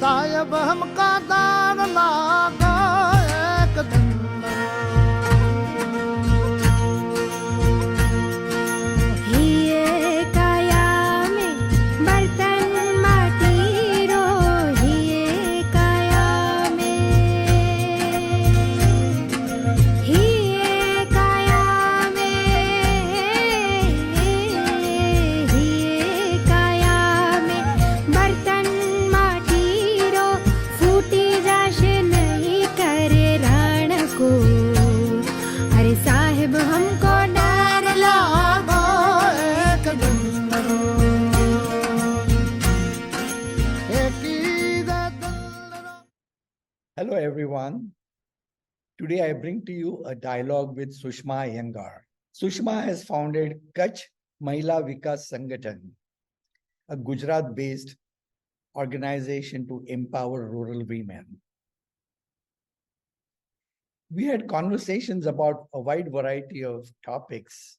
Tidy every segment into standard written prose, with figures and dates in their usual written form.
साहिब हमका दान लागा एक दिन Hello everyone. Today I bring to you a dialogue with Sushma Iyengar. Sushma has founded Kutch Manila Vkas Sangathan, a Gujarat-based organization to empower rural women. We had conversations about a wide variety of topics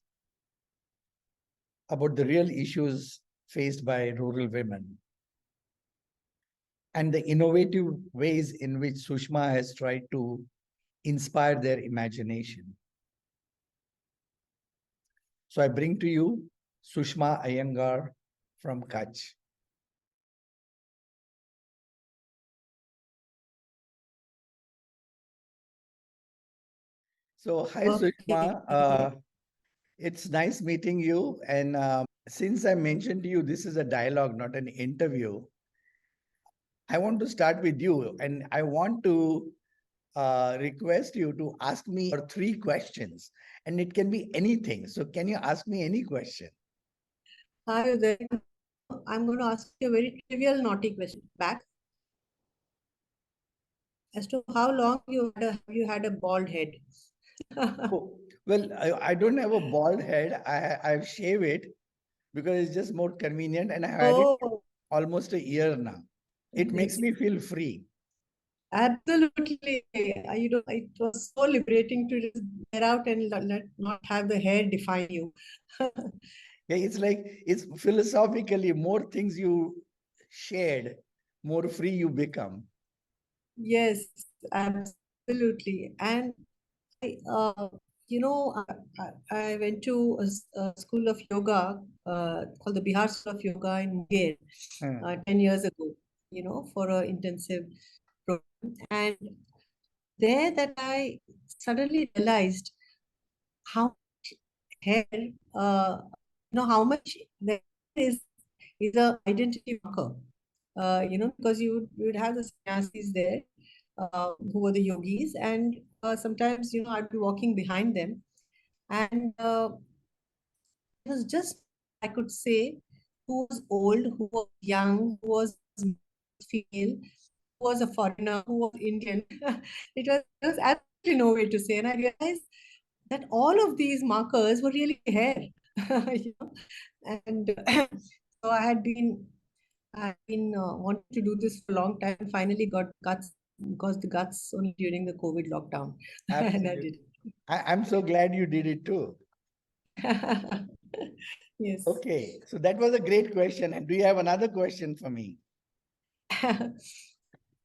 about the real issues faced by rural women and the innovative ways in which Sushma has tried to inspire their imagination. So I bring to you Sushma Iyengar from Kutch. So hi Sushma, it's nice meeting you. And since I mentioned to you, this is a dialogue, not an interview. I want to start with you, and I want to request you to ask me 3 questions, and it can be anything. So can you ask me any question? Hi there. I'm going to ask you a very trivial, naughty question back. As to how long you had a bald head? Oh, well, I don't have a bald head. I've shaved it because it's just more convenient, and I had it almost a year now. It makes me feel free. Absolutely. It was so liberating to just get out and not have the hair define you. Yeah, it's philosophically, more things you shared, more free you become. Yes, absolutely. And I went to a school of yoga called the Bihar School of Yoga in Munger 10 years ago, for an intensive program. And there that I suddenly realized how much hair, how much there is an identity marker, because you would have the sannyasis there, who were the yogis, and sometimes, I'd be walking behind them, and it was just, I could say, who was old, who was young, who was female, who was a foreigner, who was Indian. It was absolutely no way to say. And I realized that all of these markers were really hair. And so I had been wanting to do this for a long time. Finally got guts, because the guts only during the COVID lockdown. And I did it. I'm so glad you did it too. Yes. Okay, so that was a great question. And do you have another question for me?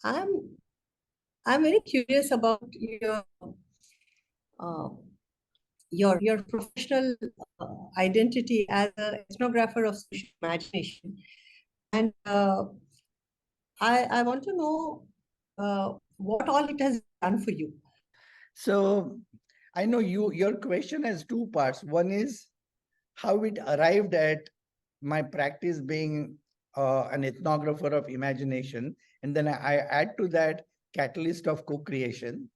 I'm very curious about your professional identity as an ethnographer of social imagination, and I want to know what all it has done for you. So I know your question has 2 parts. One is how it arrived at my practice being an ethnographer of imagination, and then I add to that catalyst of co-creation.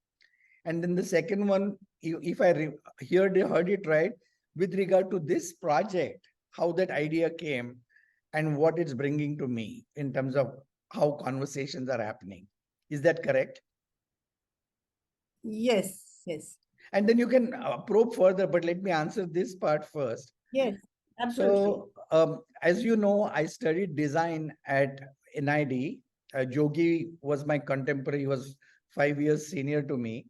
And then the second one, if I heard it right, with regard to this project, how that idea came and what it's bringing to me in terms of how conversations are happening. Is that correct? Yes, yes. And then you can probe further, but let me answer this part first. Yes, absolutely. So, as you know, I studied design at NID. Jogi was my contemporary. He was 5 years senior to me.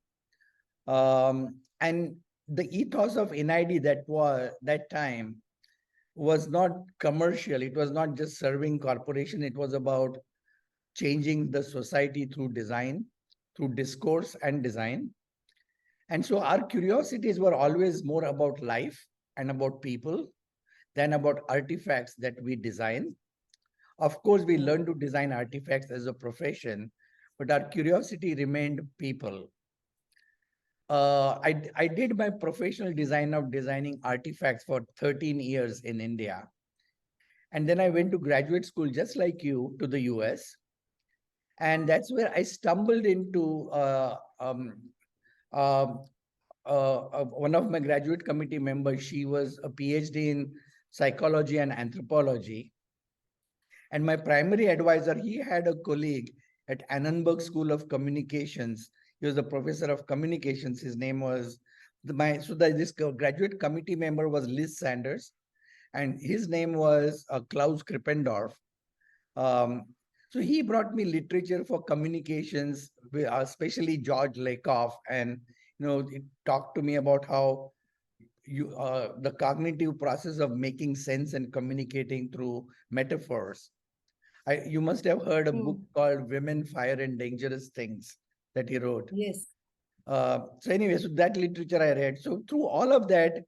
And the ethos of NID that time was not commercial. It was not just serving corporation. It was about changing the society through design, through discourse and design. And so our curiosities were always more about life and about people than about artifacts that we design. Of course, we learned to design artifacts as a profession, but our curiosity remained people. I did my professional design of designing artifacts for 13 years in India. And then I went to graduate school, just like you, to the US. And that's where I stumbled into one of my graduate committee members. She was a PhD in psychology and anthropology. And my primary advisor, he had a colleague at Annenberg School of Communications. He was a professor of communications. His name was this graduate committee member was Liz Sanders, and his name was Klaus Krippendorf. So he brought me literature for communications, especially George Lakoff, and it talked to me about how the cognitive process of making sense and communicating through metaphors. You must have heard a book called Women, Fire, and Dangerous Things that he wrote. Yes. So anyway, so that literature I read. So through all of that,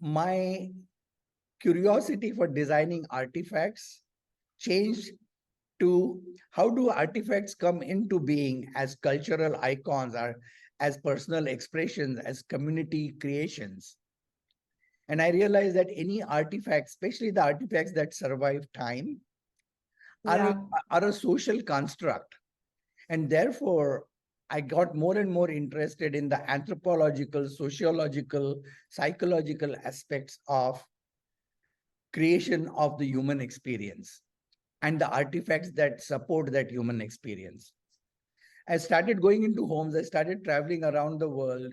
my curiosity for designing artifacts changed to how do artifacts come into being as cultural icons, or as personal expressions, as community creations. And I realized that any artifact, especially the artifacts that survive time, are a social construct. And therefore, I got more and more interested in the anthropological, sociological, psychological aspects of creation of the human experience and the artifacts that support that human experience. I started going into homes, I started traveling around the world,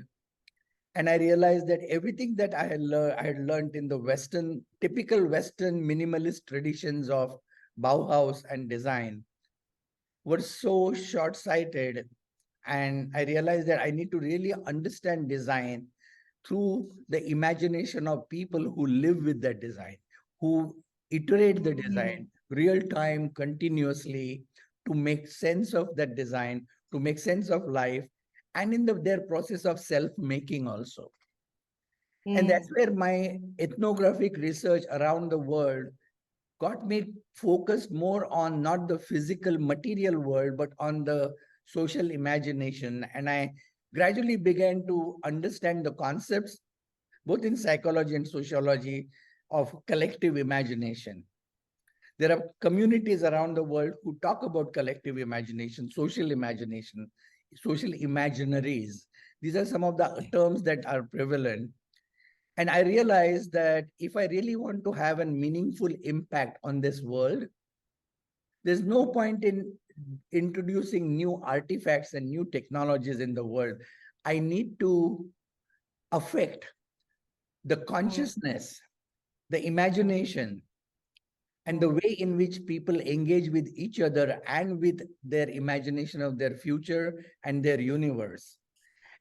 and I realized that everything that I had learned in the typical Western minimalist traditions of Bauhaus and design were so short-sighted. And I realized that I need to really understand design through the imagination of people who live with that design, who iterate the design real time, continuously, to make sense of that design, to make sense of life, and in their process of self-making also. And that's where my ethnographic research around the world got me focused more on not the physical material world, but on the social imagination. And I gradually began to understand the concepts, both in psychology and sociology, of collective imagination. There are communities around the world who talk about collective imagination, social imaginaries. These are some of the terms that are prevalent. And I realized that if I really want to have a meaningful impact on this world, there's no point in introducing new artifacts and new technologies in the world. I need to affect the consciousness, the imagination, and the way in which people engage with each other and with their imagination of their future and their universe.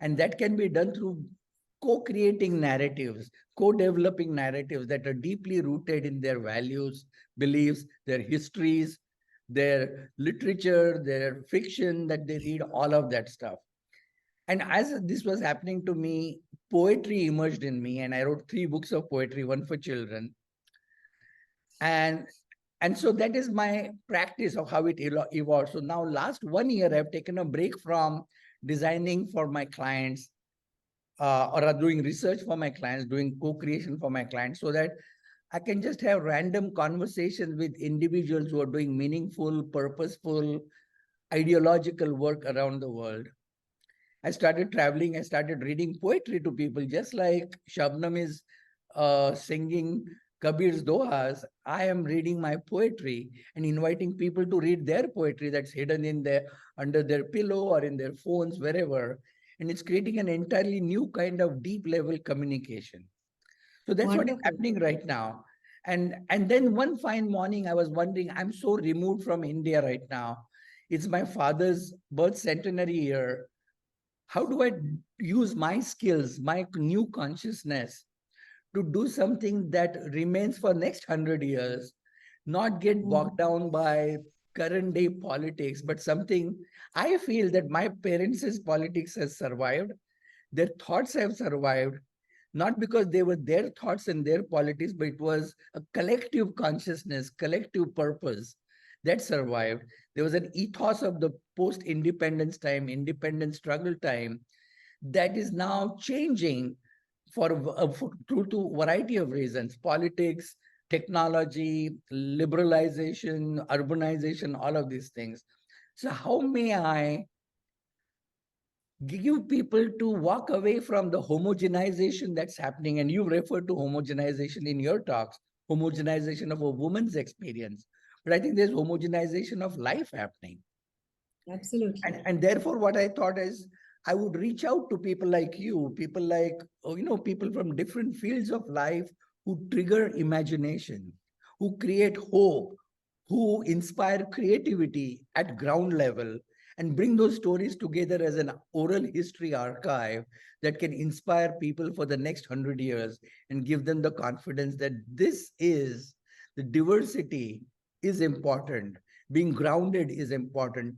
And that can be done through co-creating narratives, co-developing narratives that are deeply rooted in their values, beliefs, their histories, their literature, their fiction that they read, all of that stuff. And as this was happening to me, poetry emerged in me, and I wrote 3 books of poetry, one for children. And so that is my practice of how it evolved. So now last 1 year, I've taken a break from designing for my clients, or doing research for my clients, doing co-creation for my clients, so that I can just have random conversations with individuals who are doing meaningful, purposeful, ideological work around the world. I started traveling, I started reading poetry to people, just like Shabnam is singing Kabir's Dohas. I am reading my poetry and inviting people to read their poetry that's hidden in under their pillow or in their phones, wherever. And it's creating an entirely new kind of deep level communication. So that's what is happening right now. And then one fine morning, I was wondering, I'm so removed from India right now. It's my father's birth centenary year. How do I use my skills, my new consciousness, to do something that remains for next 100 years, not get bogged down by current day politics, but something I feel that my parents' politics has survived. Their thoughts have survived, not because they were their thoughts and their politics, but it was a collective consciousness, collective purpose that survived. There was an ethos of the post-independence time, independence struggle time, that is now changing due to a variety of reasons: politics, technology, liberalization, urbanization, all of these things. So how may I give people to walk away from the homogenization that's happening? And you referred to homogenization in your talks, homogenization of a woman's experience. But I think there's homogenization of life happening. Absolutely. And therefore, what I thought is I would reach out to people like you, people like, people from different fields of life who trigger imagination, who create hope, who inspire creativity at ground level, and bring those stories together as an oral history archive that can inspire people for the next 100 years and give them the confidence that the diversity is important, being grounded is important,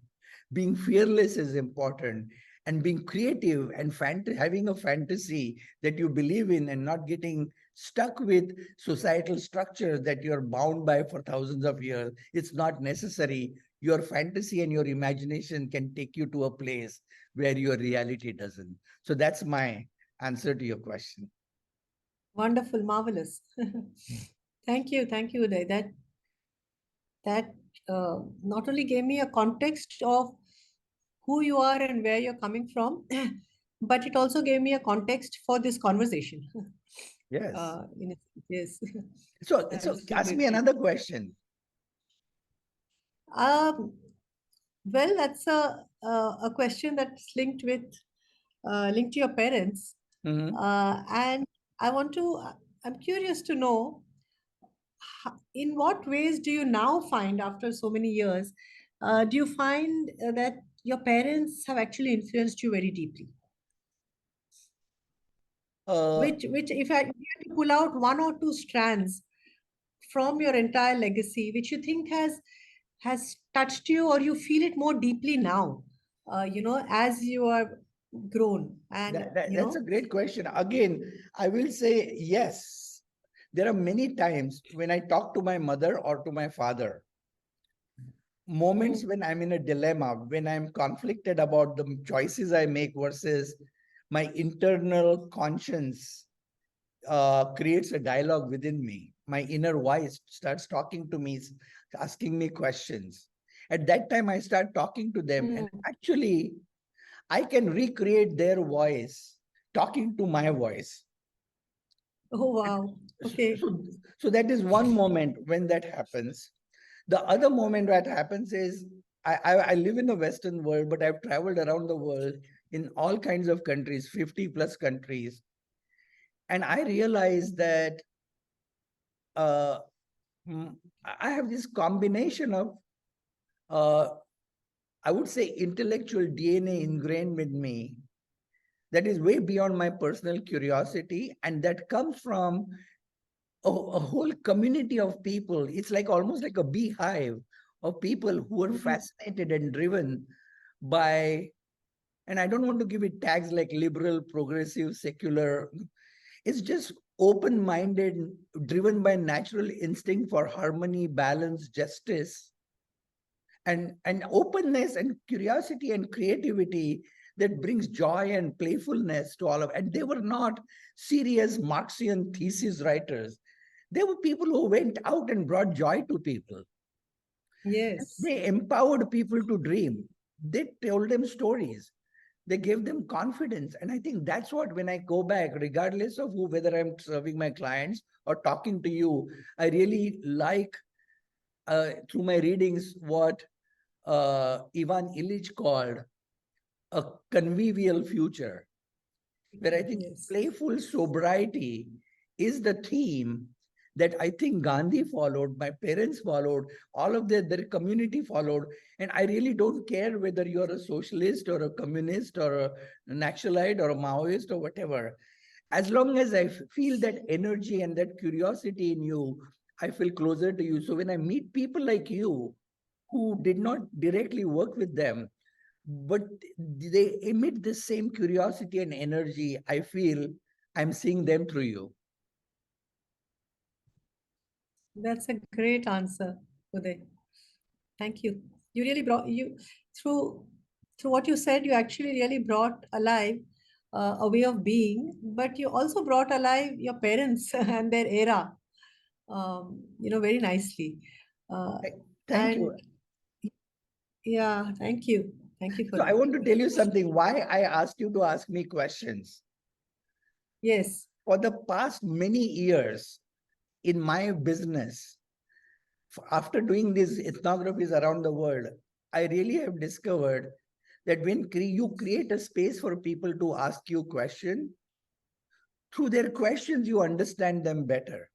being fearless is important, and being creative and having a fantasy that you believe in and not getting stuck with societal structures that you're bound by for thousands of years. It's not necessary. Your fantasy and your imagination can take you to a place where your reality doesn't. So that's my answer to your question. Wonderful, marvelous. Thank you, Uday. That not only gave me a context of who you are and where you're coming from, but it also gave me a context for this conversation. Yes. Yes. So, ask me Absolutely. another question. Um, well, that's a question that's linked to your parents, Mhm. and I want to. I'm curious to know in what ways do you now find after so many years, do you find that your parents have actually influenced you very deeply? Uh, Which if you had to pull out one or two strands from your entire legacy, which you think has touched you or you feel it more deeply now, as you are grown and that's a great question. Again, I will say yes. There are many times when I talk to my mother or to my father, moments Mhm. when I'm in a dilemma, when I'm conflicted about the choices I make versus my internal conscience creates a dialogue within me. My inner voice starts talking to me, asking me questions. At that time, I start talking to them, and Mm. actually, I can recreate their voice talking to my voice. Oh, wow. So, Okay. so, so that is one moment when that happens. The other moment that happens is I live in the Western world, but I've traveled around the world in all kinds of countries, 50 plus countries. And I realized that uh, I have this combination of, uh, I would say, intellectual DNA ingrained with me that is way beyond my personal curiosity. And that comes from a whole community of people. It's like almost like a beehive of people who are Mhm. fascinated and driven by, and I don't want to give it tags like liberal, progressive, secular. It's just open-minded, driven by natural instinct for harmony, balance, justice, and openness and curiosity and creativity that brings joy and playfulness to all of. And they were not serious Marxian thesis writers. They were people who went out and brought joy to people. Yes. They empowered people to dream. They told them stories. They gave them confidence. And I think that's what, when I go back, regardless of who, whether I'm serving my clients or talking to you, I really like through my readings what Ivan Illich called a convivial future, where I think Yes. playful sobriety is the theme that I think Gandhi followed, my parents followed, all of their community followed. And I really don't care whether you're a socialist or a communist or a Naxalite or a Maoist or whatever. As long as I feel that energy and that curiosity in you, I feel closer to you. So when I meet people like you who did not directly work with them, but they emit the same curiosity and energy. I feel I'm seeing them through you. That's a great answer, Uday. Thank you. You really brought through through what you said. You actually really brought alive a way of being, but you also brought alive your parents and their era. Very nicely. Uh, Thank you. and yeah, thank you. Thank you for So I that. want to tell you something, why I asked you to ask me questions. Yes. For the past many years in my business, after doing these ethnographies around the world, I really have discovered that when you create a space for people to ask you questions, through their questions, you understand them better.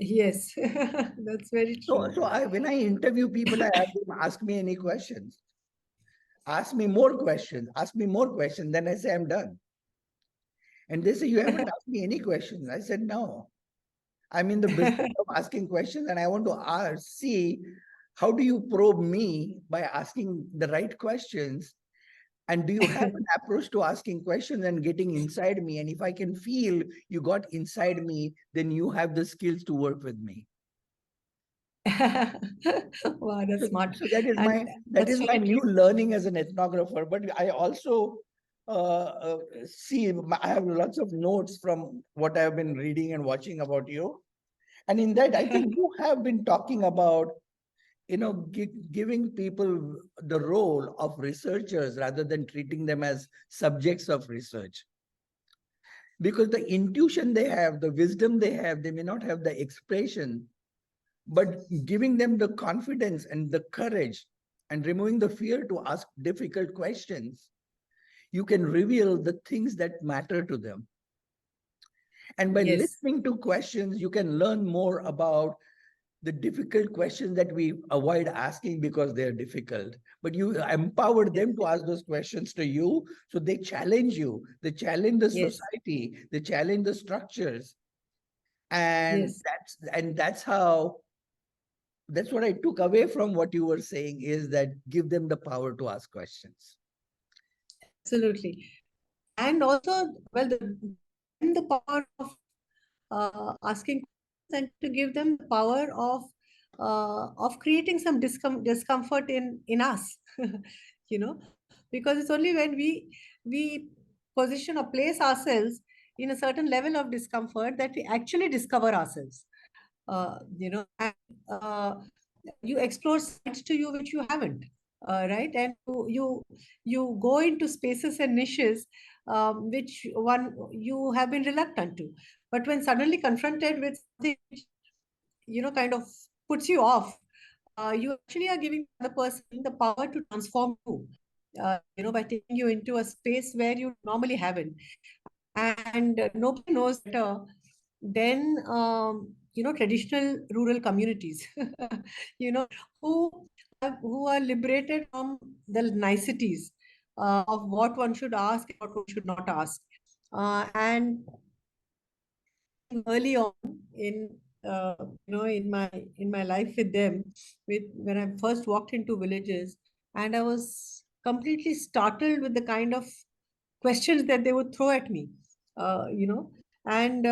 Yes, that's very true. When I interview people, I ask them, ask me any questions. Ask me more questions. Ask me more questions. Then I say, I'm done. And they say, you haven't asked me any questions. I said, no. I'm in the business of asking questions, and I want to see how do you probe me by asking the right questions, and do you have an approach to asking questions and getting inside me? And if I can feel you got inside me, then you have the skills to work with me. Wow, that's smart. So that is And that that's is my really new learning as an ethnographer. But I also see I have lots of notes from what I've been reading and watching about you. And in that, I think you have been talking about, giving people the role of researchers rather than treating them as subjects of research. Because the intuition they have, the wisdom they have, they may not have the expression, but giving them the confidence and the courage and removing the fear to ask difficult questions, you can reveal the things that matter to them. And by yes, listening to questions, you can learn more about the difficult questions that we avoid asking because they're difficult. But you empower them to ask those questions to you. So they challenge you, they challenge the yes, society, they challenge the structures. And yes, that's what I took away from what you were saying, is that give them the power to ask questions. absolutely. And also, well, give them the power of asking questions and to give them the power of creating some discomfort in us, because it's only when we position or place ourselves in a certain level of discomfort that we actually discover ourselves. And you explore sides to you which you haven't, right? And you go into spaces and niches which one you have been reluctant to. But when suddenly confronted with something which, kind of puts you off, you actually are giving the person the power to transform you, by taking you into a space where you normally haven't. And nobody knows better than traditional rural communities, you know, who who are liberated from the niceties of what one should ask and what one should not ask. And early on in in my life with them, with when I first walked into villages, and I was completely startled with the kind of questions that they would throw at me, and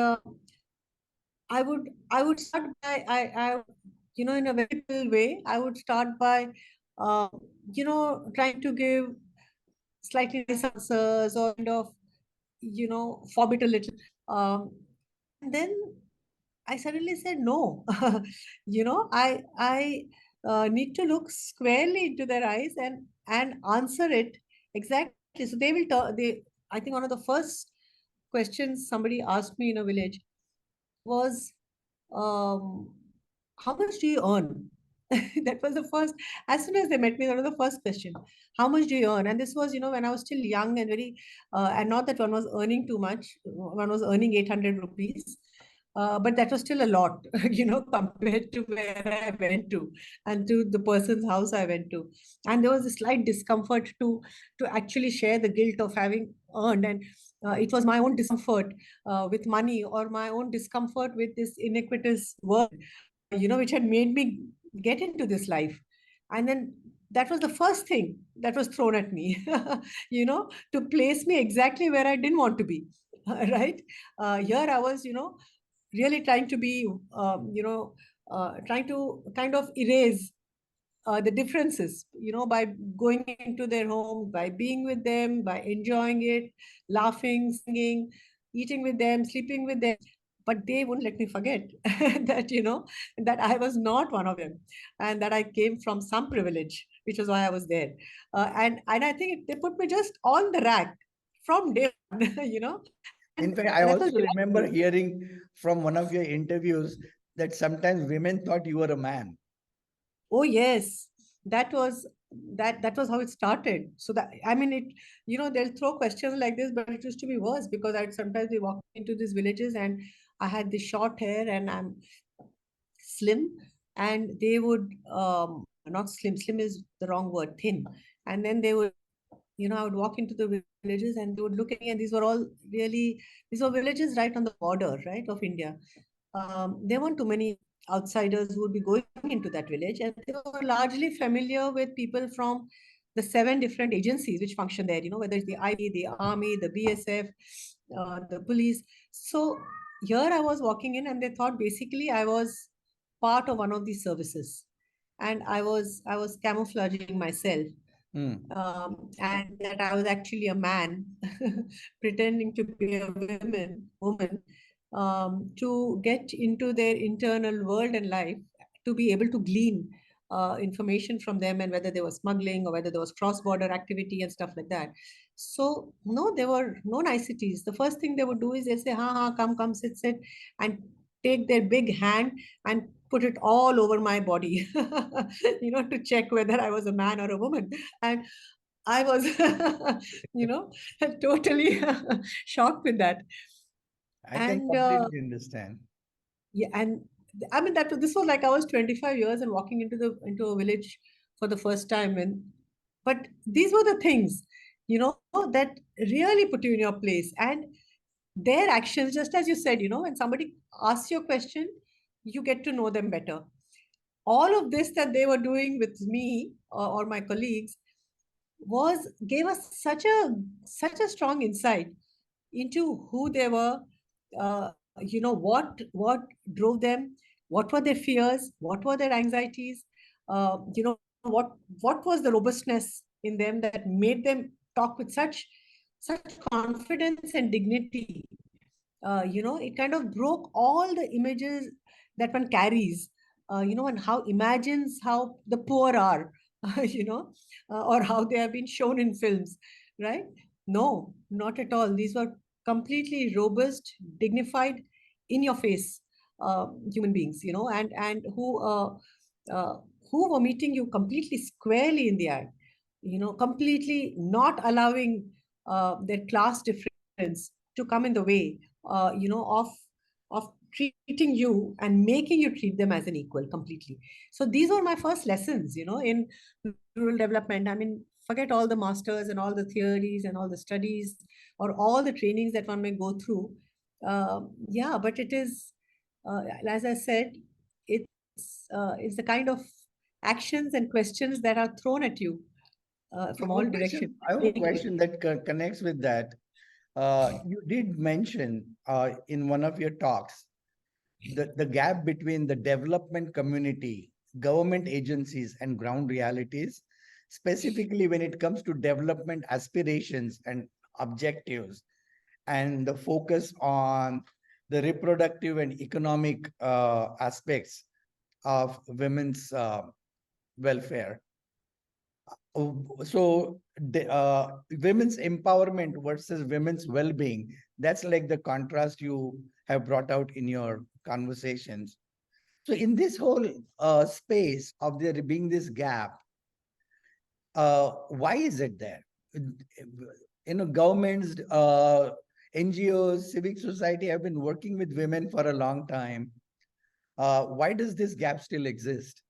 I would start by in a very little way, I would start by uh, trying to give slightly nice answers or kind of forbid a little. And then I suddenly said no. I need to look squarely into their eyes and answer it exactly. So they will they I think one of the first questions somebody asked me in a village was, um, how much do you earn? That was the first, as soon as they met me, that was the first question. How much do you earn? And this was, when I was still young and very, and not that one was earning too much, one was earning 800 rupees. But that was still a lot, compared to where I went to and to the person's house I went to. And there was a slight discomfort to actually share the guilt of having earned. And it was my own discomfort with money, or my own discomfort with this iniquitous world, which had made me get into this life. And then that was the first thing that was thrown at me, to place me exactly where I didn't want to be. Right? Here I was, really trying to be, trying to kind of erase the differences, by going into their home, by being with them, by enjoying it, laughing, singing, eating with them, sleeping with them. But they wouldn't let me forget that, that I was not one of them, and that I came from some privilege, which is why I was there. And I think they put me just on the rack from day one, In and fact, I that was also remember really. hearing from one of your interviews that sometimes women thought you were a man. Oh yes, that was that was how it started. So that, I mean, it, they'll throw questions like this, but it used to be worse because I'd sometimes be walking into these villages and I had this short hair and I'm slim, and they would, not slim, slim is the wrong word, thin. And then they would, I would walk into the villages and they would look at me, and these were all really, these were villages right on the border, right, of India. There weren't too many outsiders who would be going into that village, and they were largely familiar with people from the 7 different agencies which function there, whether it's the IB, the army, the BSF, the police. So here I was walking in, and they thought basically I was part of one of these services, and I was camouflaging myself, Hmm. and that I was actually a man pretending to be a woman, to get into their internal world and life, to be able to glean information from them, and whether there was smuggling or whether there was cross-border activity and stuff like that. So no, there were no niceties. The first thing they would do is they say, "Ha ha, come, come, sit, sit," and take their big hand and put it all over my body, to check whether I was a man or a woman. And I was, you know, totally shocked with that. I can And completely understand. yeah, and I mean that this was like I was 25 years and walking into a village for the first time, and but these were the things, that really put you in your place. And their actions, just as you said, when somebody asks you a question, you get to know them better. All of this that they were doing with me, or my colleagues, was gave us such a strong insight into who they were, what drove them, what were their fears, what were their anxieties, what was the robustness in them that made them talk with such confidence and dignity. It kind of broke all the images that one carries, and how imagines how the poor are, or how they have been shown in films, right? No, not at all. These were completely robust, dignified, in your face human beings, and uh, who were meeting you completely squarely in the eye, completely not allowing their class difference to come in the way, of treating you and making you treat them as an equal completely. So these were my first lessons, in rural development. I mean, forget all the masters and all the theories and all the studies or all the trainings that one may go through. Yeah, but it is, as I said, it's the kind of actions and questions that are thrown at you from all directions. I have a question that connects with that. You did mention in one of your talks the gap between the development community, government agencies, and ground realities, specifically when it comes to development aspirations and objectives, and the focus on the reproductive and economic aspects of women's welfare. So women's empowerment versus women's well-being, that's like the contrast you have brought out in your conversations. So in this whole space of there being this gap, why is it there? Governments, NGOs, civic society have been working with women for a long time. Why does this gap still exist?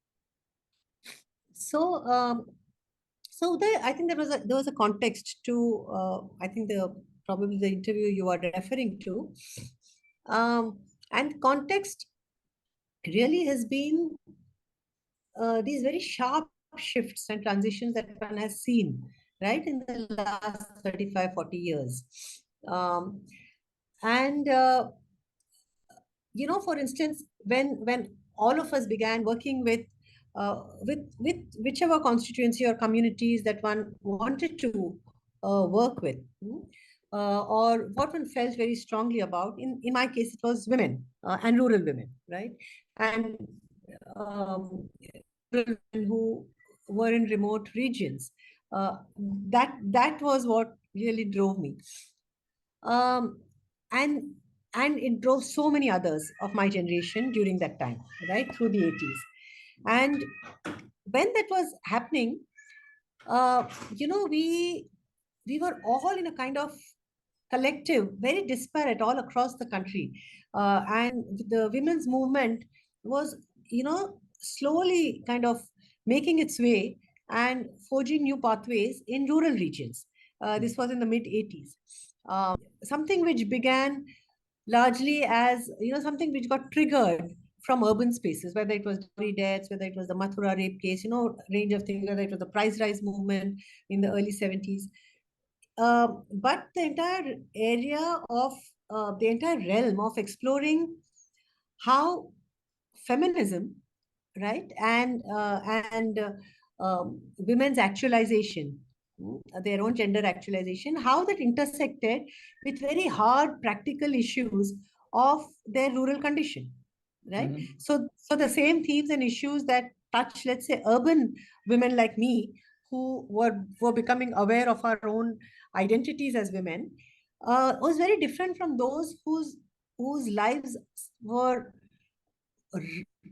So, I think there was a context to, I think probably the interview you are referring to, and context really has been these very sharp shifts and transitions that one has seen, right, in the last 35, 40 years. Um, and for instance, when all of us began working with whichever constituency or communities that one wanted to work with, or what one felt very strongly about. In my case, it was women and rural women, right? And rural women who were in remote regions. That was what really drove me. Um, and and it drove so many others of my generation during that time, right, through the 80s. And when that was happening, uh, we were all in a kind of collective, very disparate all across the country. And the women's movement was, slowly kind of making its way and forging new pathways in rural regions. This was in the mid 80s. Something which began largely as, something which got triggered from urban spaces, whether it was dowry deaths, whether it was the Mathura rape case, range of things, whether it was the price rise movement in the early 70s. But the entire area of the entire realm of exploring how feminism, right, and women's actualization, their own gender actualization, how that intersected with very hard practical issues of their rural condition, right? So the same themes and issues that touch, let's say, urban women like me, who were becoming aware of our own identities as women, was very different from those whose lives were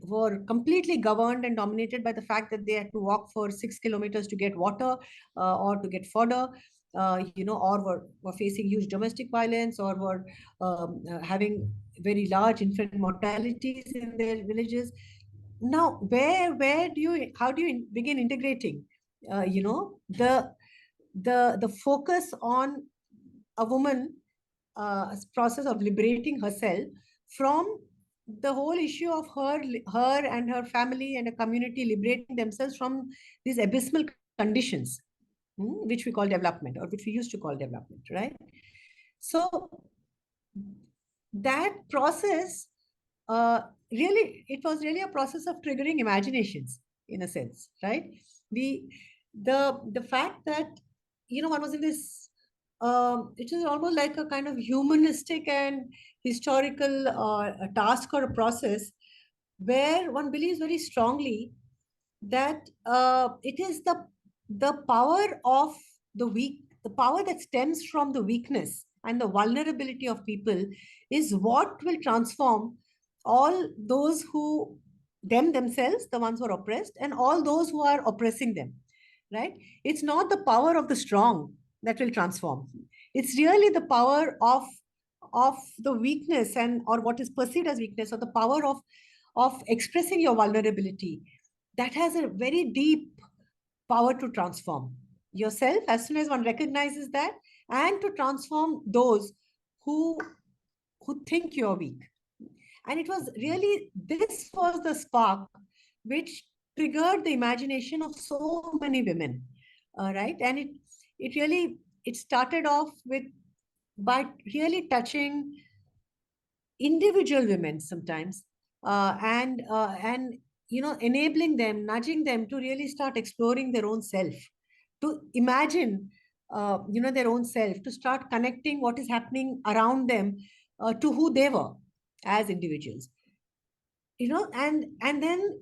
were completely governed and dominated by the fact that they had to walk for 6 kilometers to get water, or to get fodder, or were facing huge domestic violence, or were having very large infant mortalities in their villages. Now, how do you begin integrating, the focus on a woman, process of liberating herself from the whole issue of her and her family and a community liberating themselves from these abysmal conditions, which we call development, or which we used to call development, right? So that process, it was really a process of triggering imaginations, in a sense, right? The fact that, one was in this, it is almost like a kind of humanistic and historical a task or a process, where one believes very strongly that it is the power of the power that stems from the weakness and the vulnerability of people is what will transform all those who themselves, the ones who are oppressed, and all those who are oppressing them, right? It's not the power of the strong that will transform. It's really the power of the weakness, and or what is perceived as weakness, or the power of expressing your vulnerability, that has a very deep power to transform yourself as soon as one recognizes that, and to transform those who think you're weak. And it was really, this was the spark which triggered the imagination of so many women, right? And it started off by really touching individual women sometimes, and enabling them, nudging them to really start exploring their own self, to imagine their own self, to start connecting what is happening around them to who they were as individuals, and then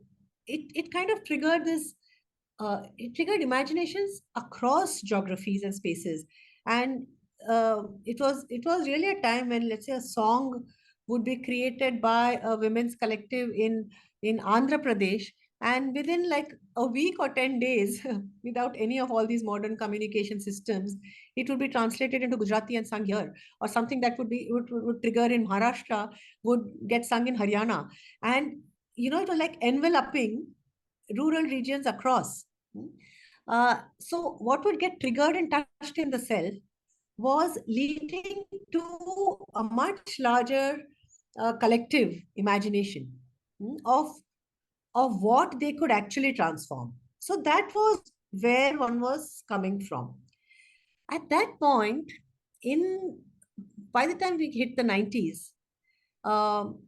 it kind of triggered this, it triggered imaginations across geographies and spaces. And it was really a time when, let's say, a song would be created by a women's collective in Andhra Pradesh, and within like a week or 10 days, without any of all these modern communication systems, it would be translated into Gujarati and sung here, or something that would trigger in Maharashtra would get sung in Haryana. And it was like enveloping rural regions across. So what would get triggered and touched in the self was leading to a much larger collective imagination, of what they could actually transform. So that was where one was coming from. At that point, by the time we hit the 90s, um,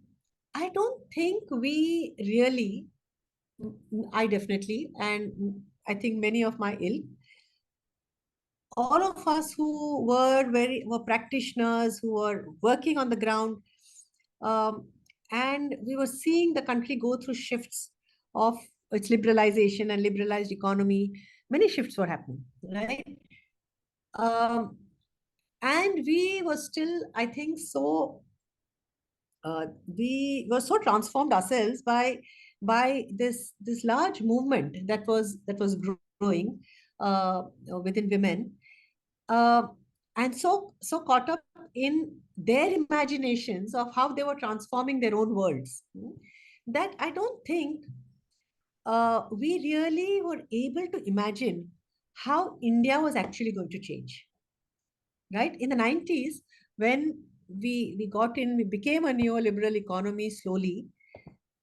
I don't think we really, I definitely, and I think many of my ilk, all of us who were practitioners, who were working on the ground, um, and we were seeing the country go through shifts of its liberalization and liberalized economy. Many shifts were happening, right? Um, and we were still, I think, we were so transformed ourselves by this large movement that was growing within women, uh, and so caught up in their imaginations of how they were transforming their own worlds, that I don't think we really were able to imagine how India was actually going to change. Right in the 90s, when we got in, we became a neoliberal economy slowly.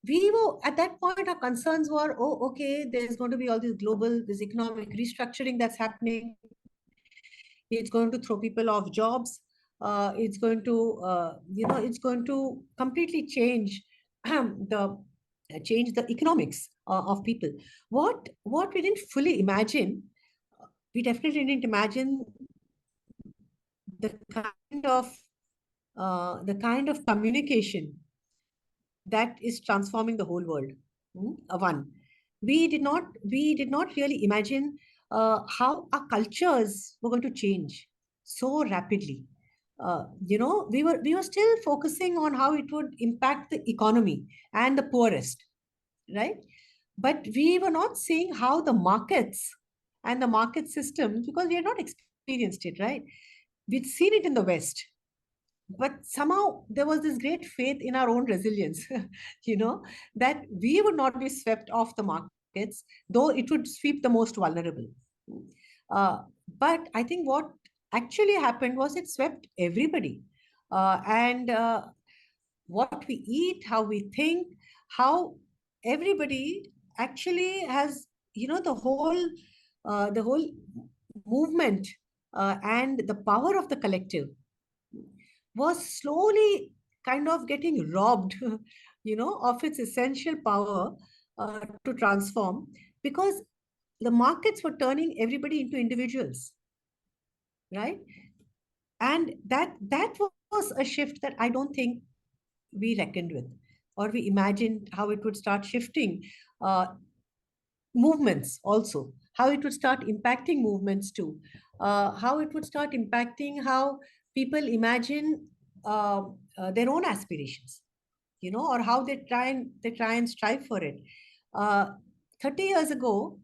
We were at that point, our concerns were, oh, okay, there's going to be all this economic restructuring that's happening. It's going to throw people off jobs. It's going to, it's going to completely change the economics of people. What we didn't fully imagine, we definitely didn't imagine the kind of communication that is transforming the whole world. One, we did not really imagine how our cultures were going to change so rapidly. We were still focusing on how it would impact the economy and the poorest, right? But we were not seeing how the markets and the market systems, because we had not experienced it, right? We'd seen it in the West, but somehow there was this great faith in our own resilience, you know, that we would not be swept off the markets, though it would sweep the most vulnerable. Uh, but I think what actually happened was it swept everybody. And what we eat, how we think, how everybody actually has, the whole movement and the power of the collective was slowly kind of getting robbed, of its essential power to transform, because the markets were turning everybody into individuals, right? And that was a shift that I don't think we reckoned with, or we imagined how it would start shifting uh, movements also, how it would start impacting movements too, how it would start impacting how people imagine their own aspirations, or how they try and strive for it. uh, 30 years ago,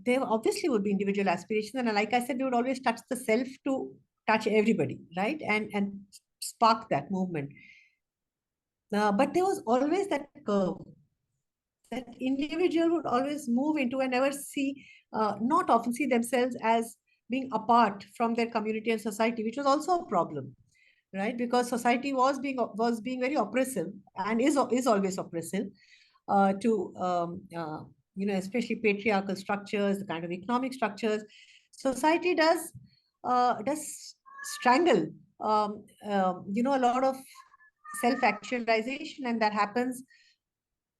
there obviously would be individual aspirations, and like I said, we would always touch the self to touch everybody, right? And spark that movement. But there was always that curve that individual would always move into and never not often see themselves as being apart from their community and society, which was also a problem, right? Because society was being very oppressive, and is always oppressive to especially patriarchal structures, the kind of economic structures. Society does strangle a lot of self-actualization, and that happens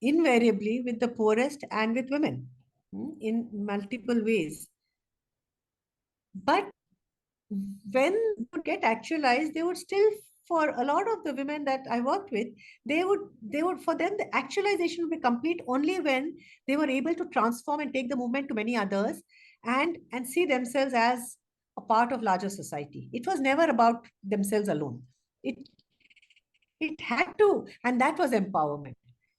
invariably with the poorest and with women, in multiple ways. But when they would get actualized, they would still, for a lot of the women that I worked with, they would for them, the actualization would be complete only when they were able to transform and take the movement to many others, and see themselves as a part of larger society. It was never about themselves alone. It had to, and that was empowerment.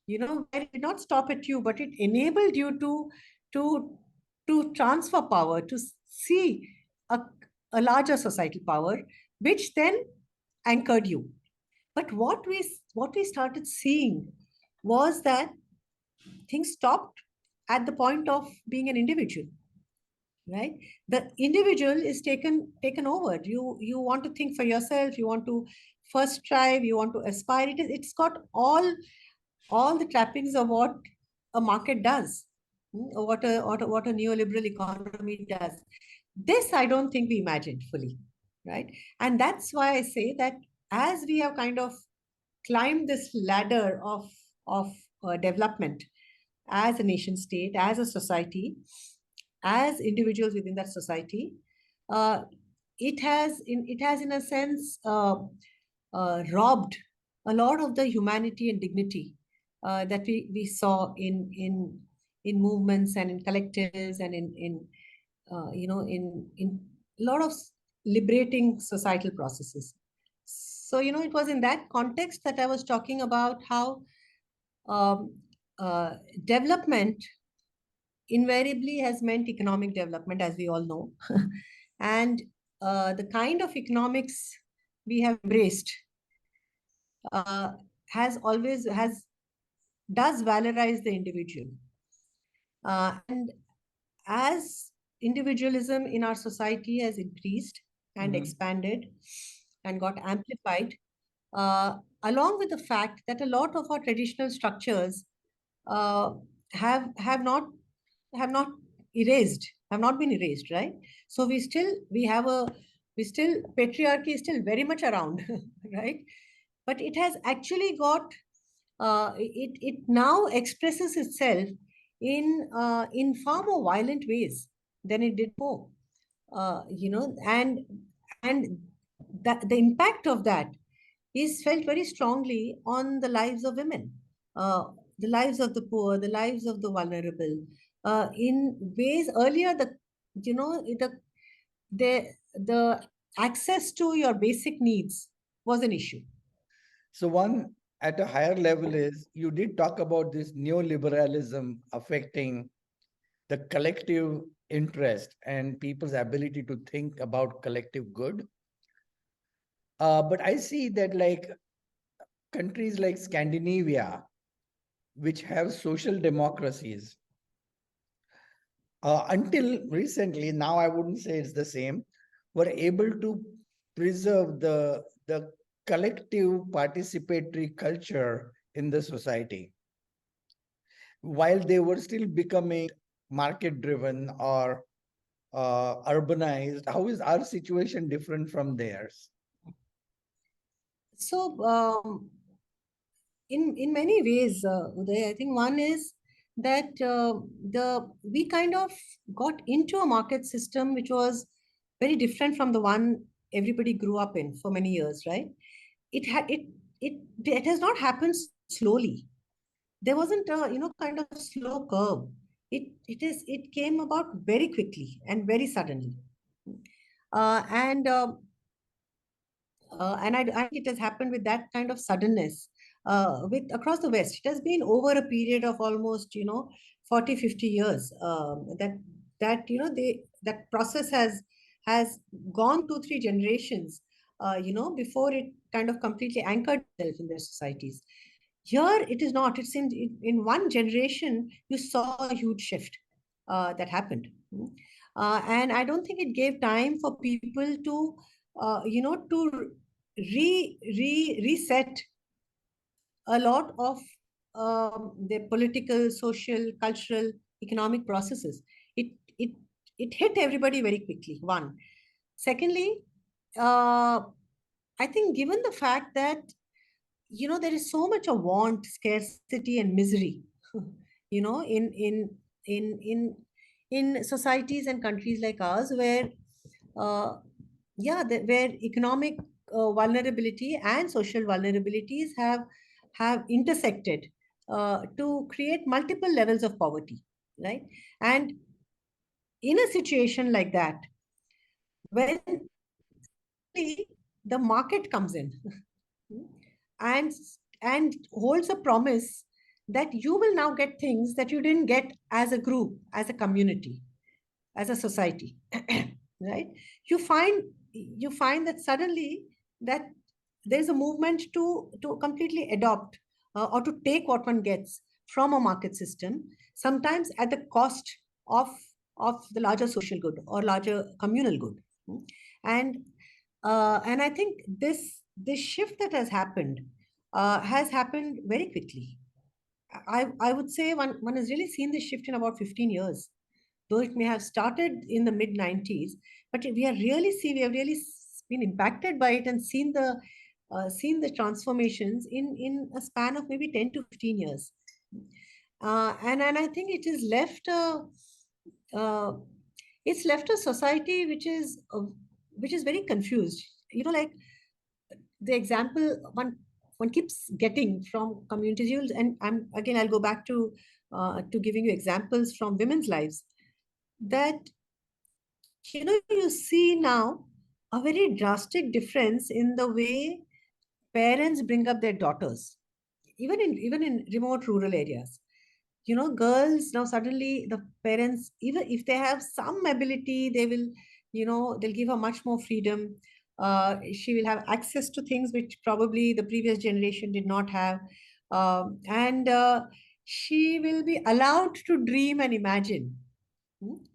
Where it did not stop at you, but it enabled you to to transfer power, to see a, a larger societal power, which then anchored you. But what we started seeing was that things stopped at the point of being an individual, right? The individual is taken over. You want to think for yourself, you want to first strive, you want to aspire. It's got all the trappings of what a market does. or what a neoliberal economy does. This I don't think we imagined fully, right? And that's why I say that as we have kind of climbed this ladder of development as a nation state, as a society, as individuals within that society, uh, it has in a sense robbed a lot of the humanity and dignity that we saw in movements and in collectives and in in a lot of liberating societal processes. So it was in that context that I was talking about how um, uh, development invariably has meant economic development, as we all know. And the kind of economics we have embraced uh, has does valorize the individual. And as individualism in our society has increased and expanded and got amplified, uh, along with the fact that a lot of our traditional structures uh, have not have not have not been erased, right? So we still patriarchy is still very much around, right? But it has actually got it now expresses itself in far more violent ways than it did before. And that the impact of that is felt very strongly on the lives of women, uh, the lives of the poor, the lives of the vulnerable, in ways earlier the the access to your basic needs was an issue. So one at a higher level is you did talk about this neoliberalism affecting the collective interest and people's ability to think about collective good. But I see that like countries like Scandinavia, which have social democracies, until recently, now I wouldn't say it's the same, were able to preserve the collective participatory culture in the society while they were still becoming market driven or urbanized. How is our situation different from theirs? So in many ways, Uday, I think one is that the we kind of got into a market system which was very different from the one everybody grew up in for many years, right? It had it has not happened slowly. There wasn't a kind of slow curve. It came about very quickly and very suddenly, and I think it has happened with that kind of suddenness with across the West. It has been over a period of almost 40, 50 years that that process has gone 2, 3 generations before it kind of completely anchored itself in their societies. Here it is not. It seemed in one generation you saw a huge shift that happened. And I don't think it gave time for people to to reset a lot of their political, social, cultural, economic processes. It it it hit everybody very quickly. One, secondly, uh, I think given the fact that there is so much of want, scarcity, and misery, you know, in in in societies and countries like ours, where uh, where economic vulnerability and social vulnerabilities have intersected to create multiple levels of poverty, right? And in a situation like that, when suddenly the market comes in and and holds a promise that you will now get things that you didn't get as a group, as a community, as a society, right? You find that suddenly that there's a movement to completely adopt or to take what one gets from a market system, sometimes at the cost of of the larger social good or larger communal good. and and I think this shift that has happened very quickly. I would say one has really seen this shift in about 15 years, though it may have started in the mid 90s, but we have really been impacted by it and seen the transformations in a span of maybe 10 to 15 years. And I think it has uh, left a society which is very confused. You know, like the example one keeps getting from communities, and I'll go back to giving you examples from women's lives, that you see now a very drastic difference in the way parents bring up their daughters, even in remote rural areas. Girls now, suddenly the parents, even if they have some ability, they'll give her much more freedom. She will have access to things which probably the previous generation did not have. And she will be allowed to dream and imagine,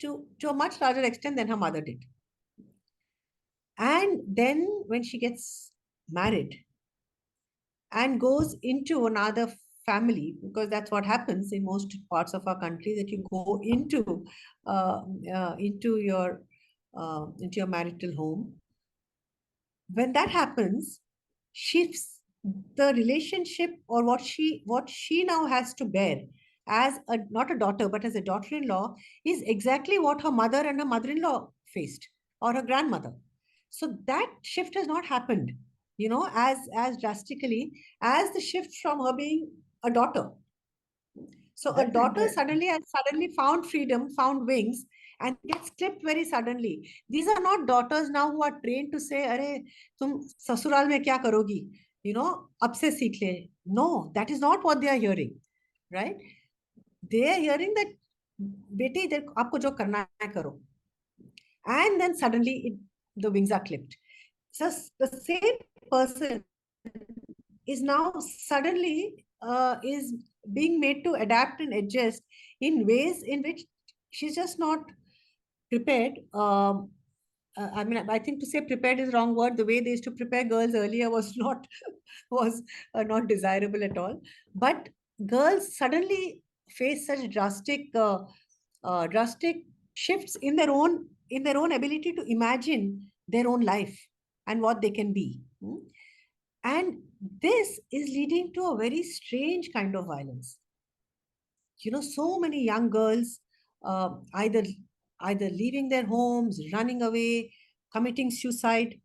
to a much larger extent than her mother did. And then when she gets married and goes into another family, because that's what happens in most parts of our country, that you go uh, uh, into your into your marital home. When that happens, shifts the relationship, or what she now has to bear as a, not a daughter but as a daughter-in-law, is exactly what her mother and her mother-in-law faced, or her grandmother. So that shift has not happened, as drastically as the shift from her being a daughter. So a That's daughter interesting. suddenly found freedom, found wings, and gets clipped very suddenly. These are not daughters now who are trained to say, "Arey, tum sasural mein kya karogi?" Ab se seekh le. No, that is not what they are hearing, right? They are hearing that, "Beti, aapko jo karna hai karo," and then suddenly the wings are clipped. So the same person is now suddenly is being made to adapt and adjust in ways in which she's just not prepared. I mean, I think to say prepared is the wrong word. The way they used to prepare girls earlier was not was not desirable at all. But girls suddenly face such drastic shifts in their own ability to imagine their own life and what they can be. And this is leading to a very strange kind of violence. So many young girls, either leaving their homes, running away, committing suicide.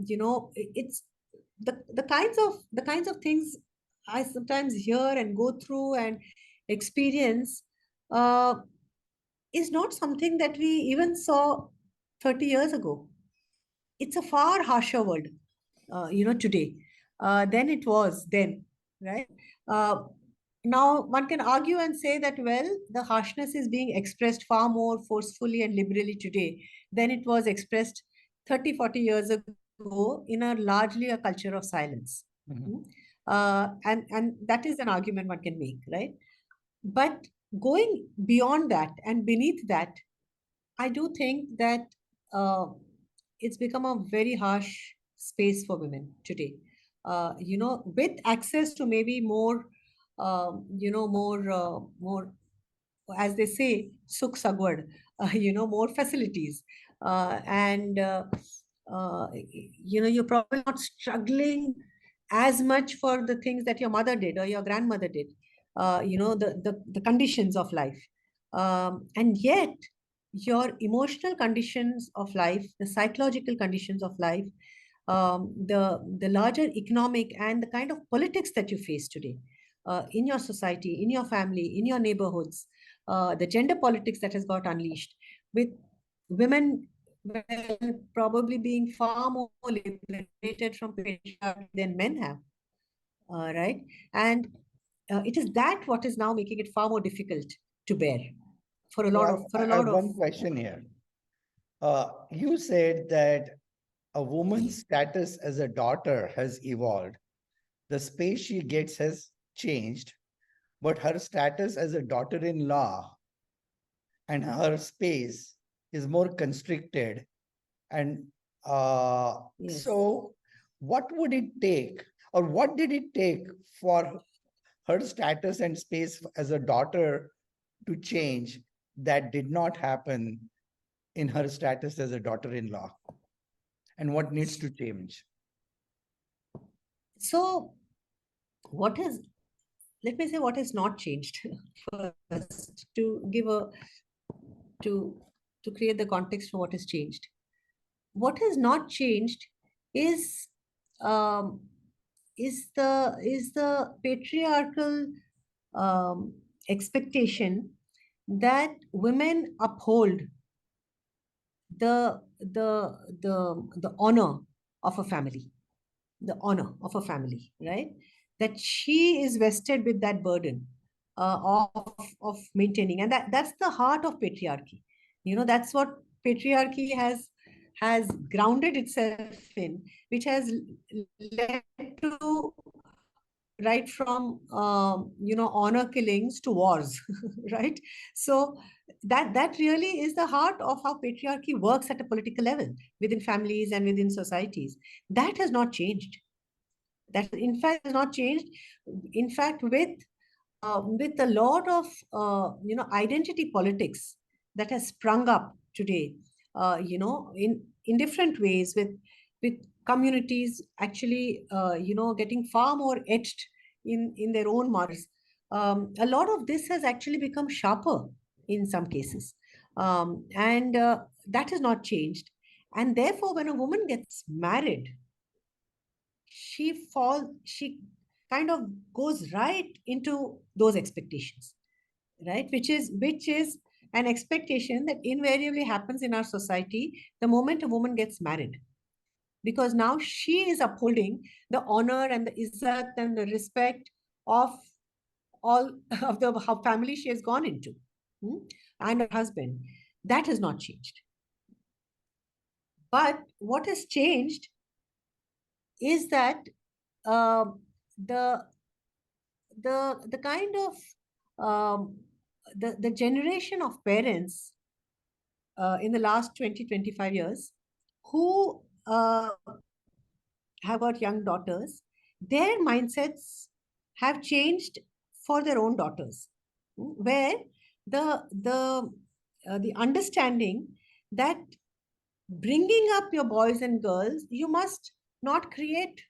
It's the kinds of things I sometimes hear and go through and experience, uh, is not something that we even saw 30 years ago. It's a far harsher world, today, than it was then, right? Uh, Now, one can argue and say that, well, the harshness is being expressed far more forcefully and liberally today than it was expressed 30, 40 years ago in a largely a culture of silence. Mhm. And that is an argument one can make, right? But going beyond that and beneath that, I do think that uh, it's become a very harsh space for women today. With access to maybe more, as they say, sukh sagwad, more facilities. And you're probably not struggling as much for the things that your mother did or your grandmother did, the conditions of life. And yet, your emotional conditions of life, the psychological conditions of life, the larger economic and the kind of politics that you face today, in your society, in your family, in your neighborhoods, the gender politics that has got unleashed, with women, well, probably being far more liberated from patriarchy than men have, right? And it is that what is now making it far more difficult to bear for a So lot I, of for a I lot have of one question here. You said that a woman's status as a daughter has evolved. The space she gets has changed, but her status as a daughter-in-law and her space is more constricted. And yes. so, what would it take, or what did it take for her status and space as a daughter to change, that did not happen in her status as a daughter-in-law? And what needs to change? So what is, let me say what has not changed first, to give a, to create the context for what has changed. What has not changed is um, the patriarchal expectation that women uphold the honor of a family, the honor of a family, right? That she is vested with that burden of maintaining, and that's the heart of patriarchy. You know, that's what patriarchy has grounded itself in, which has led to, right from honor killings to wars, right? So that really is the heart of how patriarchy works at a political level, within families and within societies. That has not changed. That, in fact, has not changed. In fact, with a lot of identity politics that has sprung up today, in different ways, with communities actually getting far more etched in their own marks. A lot of this has actually become sharper in some cases, and that has not changed. And therefore, when a woman gets married, she kind of goes right into those expectations, right? Which is an expectation that invariably happens in our society the moment a woman gets married, because now she is upholding the honor and the izzat and the respect of all of the how family she has gone into, hmm, and her husband. That has not changed. But what has changed is that uh, the the kind of the generation of parents in the last 20-25 years who have got young daughters, their mindsets have changed for their own daughters, where the understanding that bringing up your boys and girls, you must not create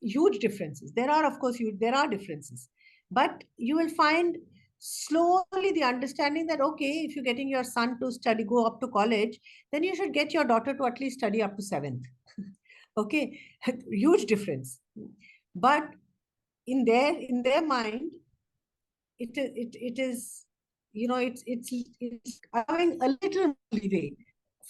huge differences. There are, of course, there are differences, but you will find slowly the understanding that, okay, if you're getting your son to study, go up to college, then you should get your daughter to at least study up to seventh. Okay, huge difference. But in their mind, it is, it's allowing a little leeway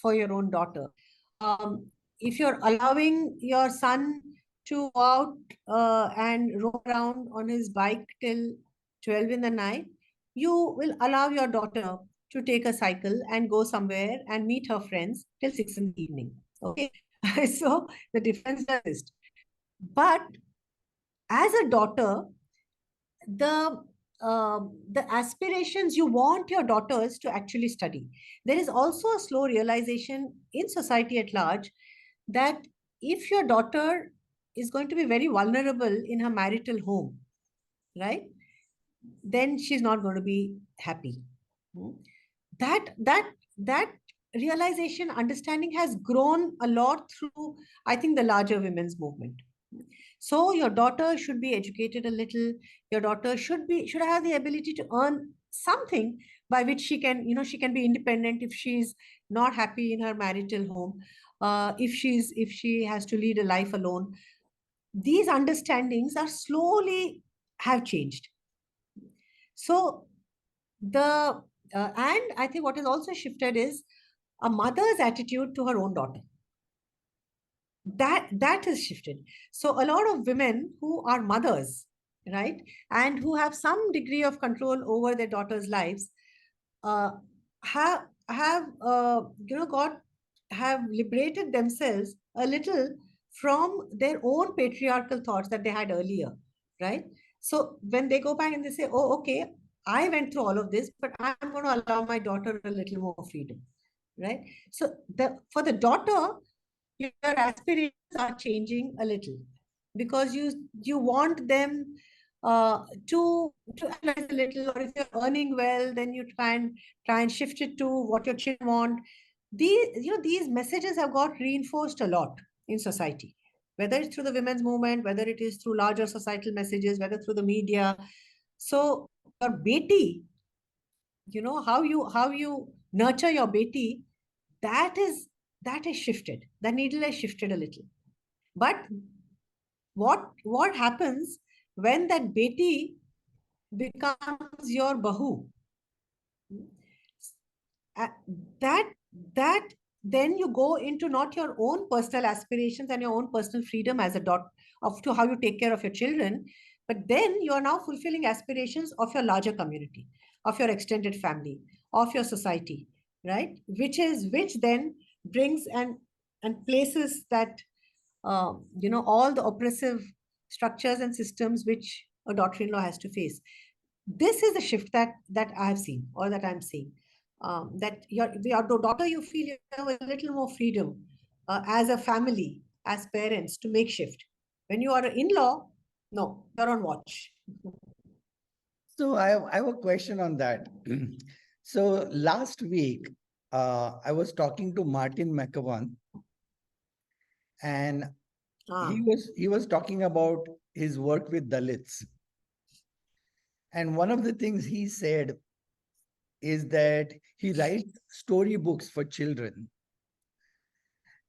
for your own daughter. Um, if you're allowing your son to go out and roam around on his bike till 12 in the night, you will allow your daughter to take a cycle and go somewhere and meet her friends till 6 in the evening. Okay. So the difference exists. But as a daughter, the aspirations, you want your daughters to actually study. There is also a slow realization in society at large that if your daughter is going to be very vulnerable in her marital home, right, then she's not going to be happy. Hmm. That realization, understanding has grown a lot through, I think, the larger women's movement. So your daughter should be educated a little. Your daughter should have the ability to earn something by which she can be independent if she's not happy in her marital home. If she has to lead a life alone, these understandings are slowly have changed. So and I think what has also shifted is a mother's attitude to her own daughter. That has shifted. So a lot of women who are mothers, right, and who have some degree of control over their daughters' lives, uh, have liberated themselves a little from their own patriarchal thoughts that they had earlier, right? So when they go back and they say, oh, okay, I went through all of this, but I'm going to allow my daughter a little more freedom, right? So for the daughter, your aspirations are changing a little, because you want them to analyze a little, or if you're earning well, then you try and shift it to what your children want. These messages have got reinforced a lot in society, whether it's through the women's movement, whether it is through larger societal messages, whether through the media. So your beti, how you nurture your beti, that is shifted. The needle has shifted a little. But what happens when that beti becomes your bahu? Uh, that that then you go into not your own personal aspirations and your own personal freedom as a dot of to how you take care of your children, but then you are now fulfilling aspirations of your larger community, of your extended family, of your society, right? Which then brings and places that all the oppressive structures and systems which a daughter-in-law has to face. This is the shift that I have seen, or that I'm seeing. That your daughter, you feel you have a little more freedom as a family, as parents, to make shift. When you are an in-law, no, you're on watch. So I have a question on that. So last week, I was talking to Martin McEwan, and Ah. he was talking about his work with Dalits. And one of the things he said is that he writes storybooks for children,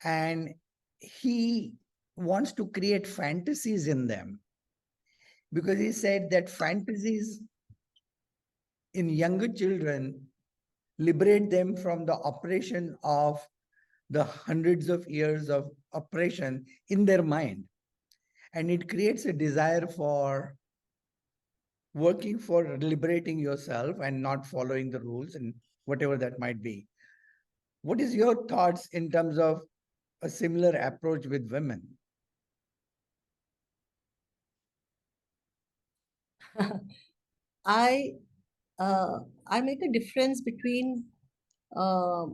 and he wants to create fantasies in them, because he said that fantasies in younger children liberate them from the oppression of the hundreds of years of oppression in their mind. And it creates a desire for working for liberating yourself and not following the rules and whatever that might be. What is your thoughts in terms of a similar approach with women? I I make a difference uh,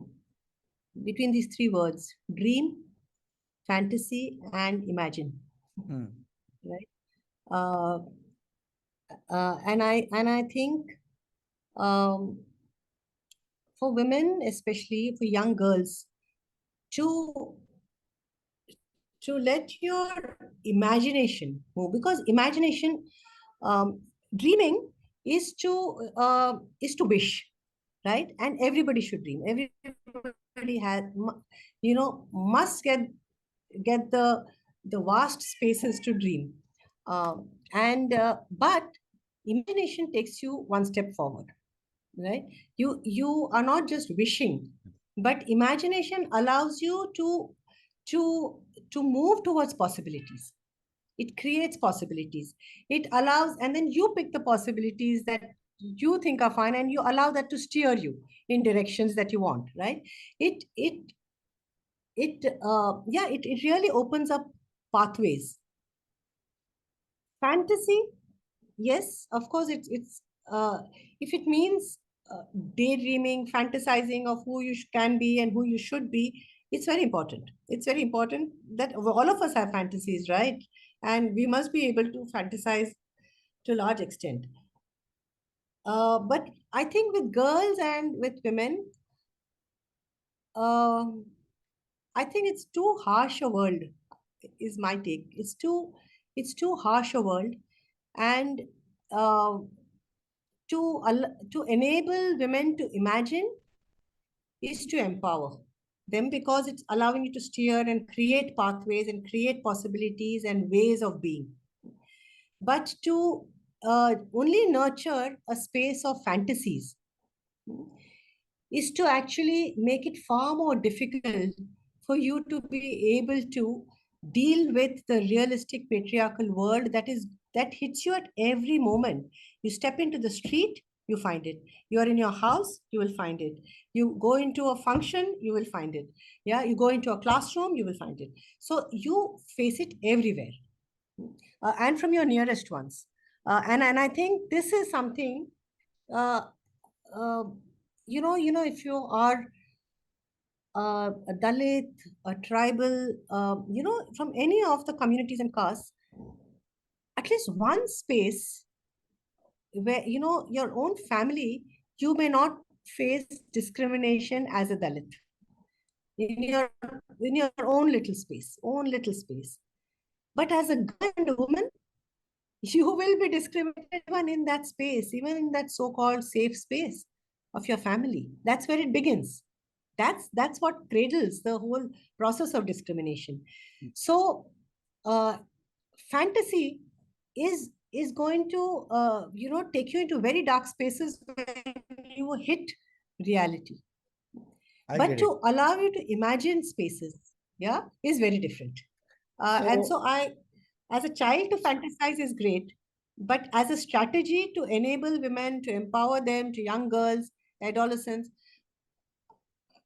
between these three words: dream, fantasy, and imagine. Hmm. Right? Uh, and I think um, for women, especially for young girls, to let your imagination move, because imagination, um, dreaming is to wish, right? And everybody should dream. Everybody must get the vast spaces to dream. And but imagination takes you one step forward, right? You are not just wishing, but imagination allows you to to move towards possibilities. It creates possibilities. It allows, and then you pick the possibilities that you think are fine, and you allow that to steer you in directions that you want, right? It really opens up pathways. Fantasy, yes, of course, it's if it means uh, daydreaming, fantasizing of who you can be and who you should be, it's very important. It's very important that all of us have fantasies, right? And we must be able to fantasize to a large extent. But I think with girls and with women, um I think it's too harsh a world, is my take. It's too harsh a world, and uh, to enable women to imagine is to empower them, because it's allowing you to steer and create pathways and create possibilities and ways of being. But to only nurture a space of fantasies is to actually make it far more difficult for you to be able to deal with the realistic patriarchal world that hits you at every moment. You step into the street, you find it. You are in your house, you will find it. You go into a function, you will find it. Yeah, you go into a classroom, you will find it. So you face it everywhere, and from your nearest ones. And I think this is something, uh, uh, if you are a Dalit, a tribal, from any of the communities and castes, at least one space where, your own family, you may not face discrimination as a Dalit in your own little space. But as a girl and a woman, you will be discriminated even in that space, even in that so-called safe space of your family. That's where it begins. That's what cradles the whole process of discrimination. So, fantasy is going to take you into very dark spaces when you hit reality. I But get it. to allow you to imagine spaces, yeah, is very different. And So so as a child, to fantasize is great, but as a strategy to enable women, to empower them, to young girls, adolescents,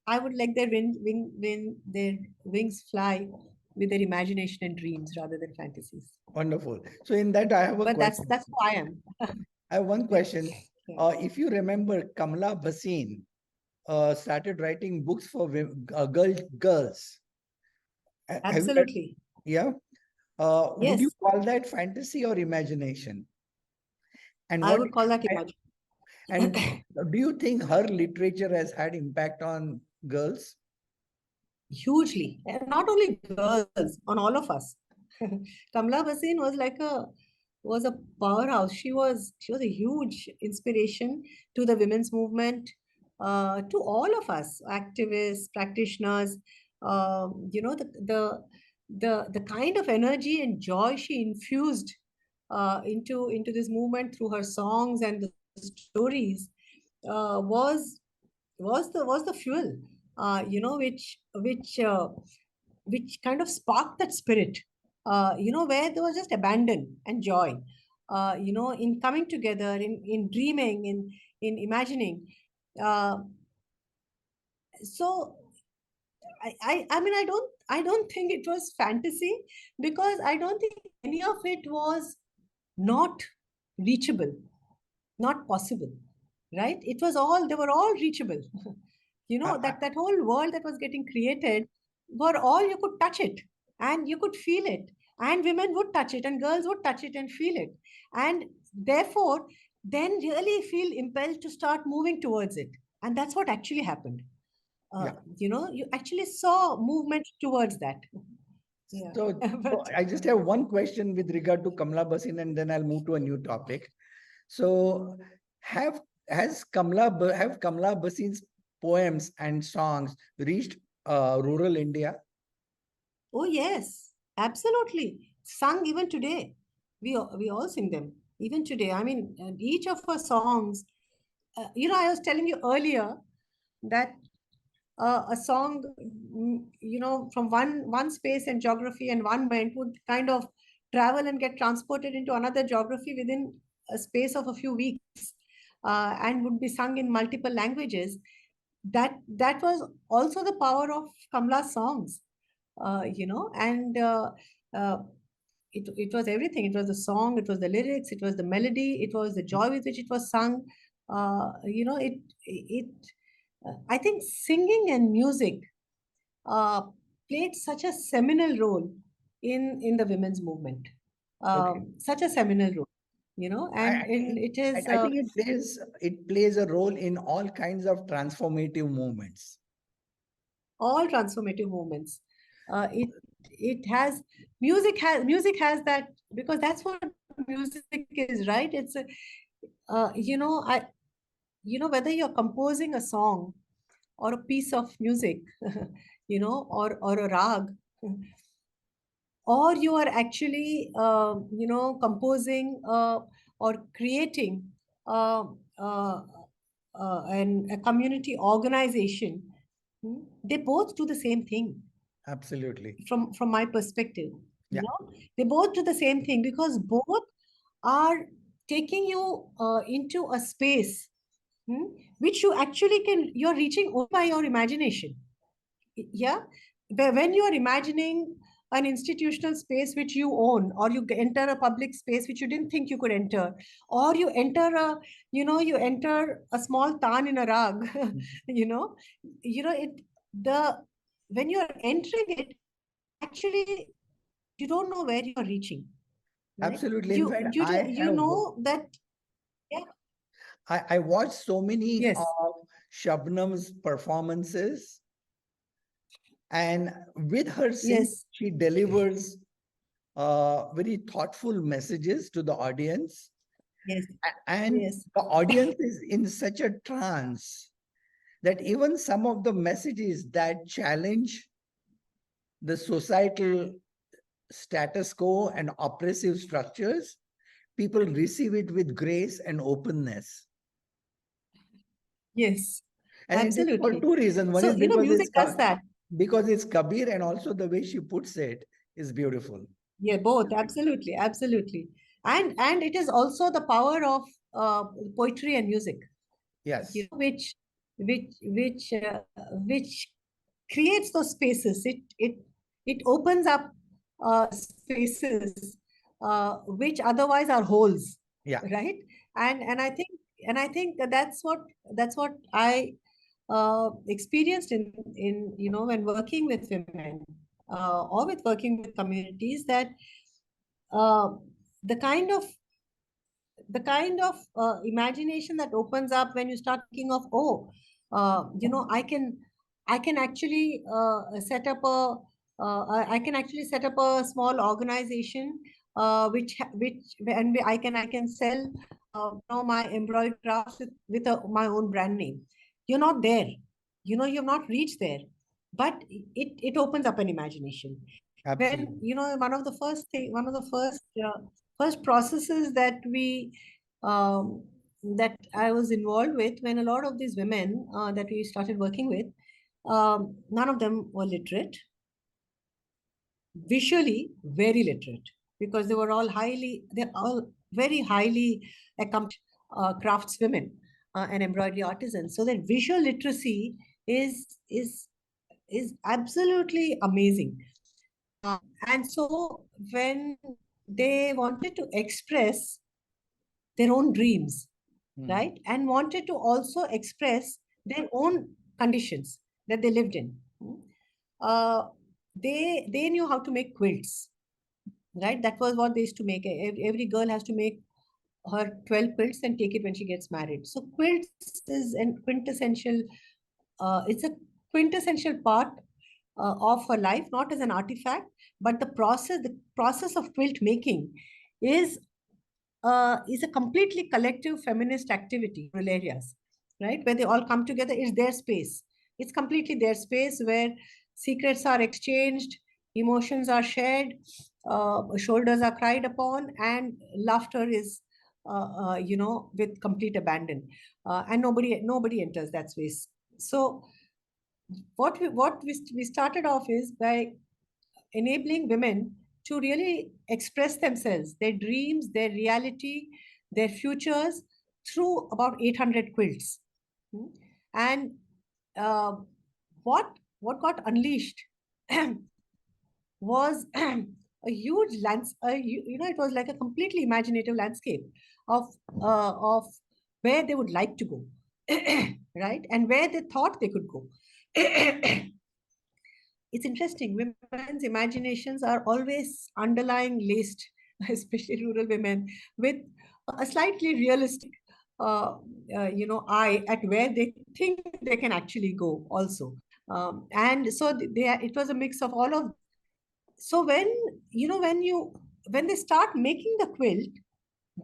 I would like their wings fly with their imagination and dreams rather than fantasies. wonderful. So in that, I have a But question. that's who I am. I have one Yeah. question. Yeah. If you remember, Kamla Bhasin started writing books for girls. Have you read? Absolutely. Yeah. Would you Yes, call that fantasy or imagination? And I what would call that and imagine. do you think her literature has had impact on girls? Hugely, and not only girls, on all of us. Kamla Bhasin was a powerhouse. She was a huge inspiration to the women's movement, to all of us, activists, practitioners. The kind of energy and joy she infused into this movement through her songs and the stories uh, was was the fuel, which kind of sparked that spirit, where there was just abandon and joy, in coming together, in dreaming, in imagining. Uh, so I mean, I don't think it was fantasy, because I don't think any of it was not reachable, not possible, right? They were all reachable. I, That whole world that was getting created, were all, you could touch it and you could feel it, and women would touch it and girls would touch it and feel it, and therefore then really feel impelled to start moving towards it. And that's what actually happened. yeah. You actually saw movement towards that. Yeah. So, so But I just have one question with regard to Kamla Bhasin, and then I'll move to a new topic. So, have have Kamla Bhasin's poems and songs reached rural India? oh yes, absolutely. Sung even today. We all sing them even today. I mean, and each of our songs. I was telling you earlier that a song, from one space and geography and one moment would kind of travel and get transported into another geography within a space of a few weeks, and would be sung in multiple languages. That was also the power of Kamla's songs, and uh, it was everything. It was the song, it was the lyrics, it was the melody, it was the joy with which it was sung. It I think singing and music uh, played such a seminal role in the women's movement, Okay. such a seminal role, I, and I in think it is I think it plays a role in all kinds of transformative movements. all transformative movements. It has music has that, because that's what music is, right? It's a, I whether you're composing a song or a piece of music, or a rag, or you are actually composing, or creating uh, uh, a community organization. They both do the same thing, Absolutely. from my perspective. Yeah. They both do the same thing, because both are taking you into a space, hmm, which you're reaching only by your imagination. Yeah. When you are imagining an institutional space which you own, or you enter a public space which you didn't think you could enter, or you enter a small town in a rag, you know it the when you are entering it, actually you don't know where you are reaching, right? Absolutely. In you fact, you I do, you have know that. Yeah. I watched so many Yes, of Shabnam's performances, and with her singing, yes, she delivers very thoughtful messages to the audience. yes, And yes, the audience is in such a trance that even some of the messages that challenge the societal status quo and oppressive structures, people receive it with grace and openness. yes, And it is for absolutely. two reasons. One So, is music does that. because it's Kabir, and also the way she puts it is beautiful. Yeah, both, absolutely, absolutely. And it is also the power of poetry and music, Yes. which creates those spaces. It opens up spaces which otherwise are holes, Yeah. right? And I think that's what I experienced in when working with women or with working with communities, that uh, the kind of imagination that opens up when you start thinking of, oh, I can actually set up a I can actually set up a small organization I can sell my embroidered crafts with my own brand name. You're not there, you've not reached there, but it opens up an imagination. When Absolutely. one of the first processes um, that I was involved with, when a lot of these women that we started working with, none of them were literate, visually very literate, because they're all very highly accomplished craftswomen and embroidery artisans. So that visual literacy is is is absolutely amazing. And so when they wanted to express their own dreams, Mhm. right, and wanted to also express their own conditions that they lived in, uh, they knew how to make quilts, right? That was what they used to make. Every girl has to make her 12 quilts and take it when she gets married. So quilts is an quintessential it's a quintessential part of her life, not as an artifact, but the process of quilt making is is a completely collective feminist activity, rural areas, right? Where they all come together. It's their space. It's completely their space where secrets are exchanged, emotions are shared, shoulders are cried upon, and laughter is, with complete abandon. And nobody enters that space. So what we started off is by enabling women to really express themselves, their dreams, their reality, their futures, through about 800 quilts. Hmm. And uh, what got unleashed was a huge it was like a completely imaginative landscape of where they would like to go, right, and where they thought they could go. It's interesting. Women's imaginations are always underlying laced, especially rural women, with a slightly realistic, eye at where they think they can actually go. Also, and so it was a mix of all of. So when they start making the quilt,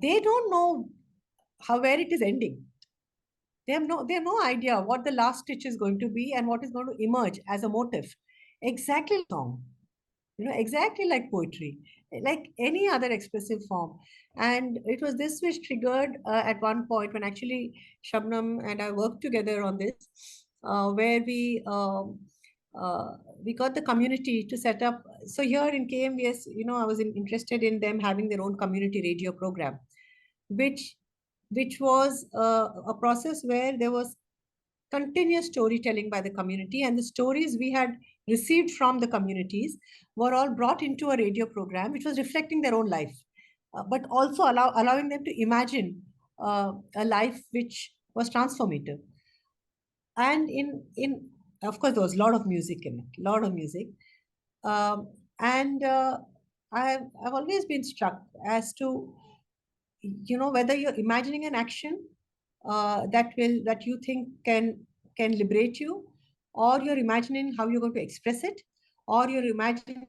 they don't know how where it is ending. They have no idea what the last stitch is going to be and what is going to emerge as a motif. Exactly like song, exactly like poetry, like any other expressive form. And it was this which triggered at one point when actually Shabnam and I worked together on this, where uh, we got the community to set up. So here in KMVS, I was interested in them having their own community radio program, which was a process where there was continuous storytelling by the community, and the stories we had received from the communities were all brought into a radio program which was reflecting their own life, but also allowing them to imagine a life which was transformative. And in of course there was a lot of music in it, a lot of music. And I've always been struck as to whether you're imagining an action, that you think can liberate you, or you're imagining how you're going to express it, or you're imagining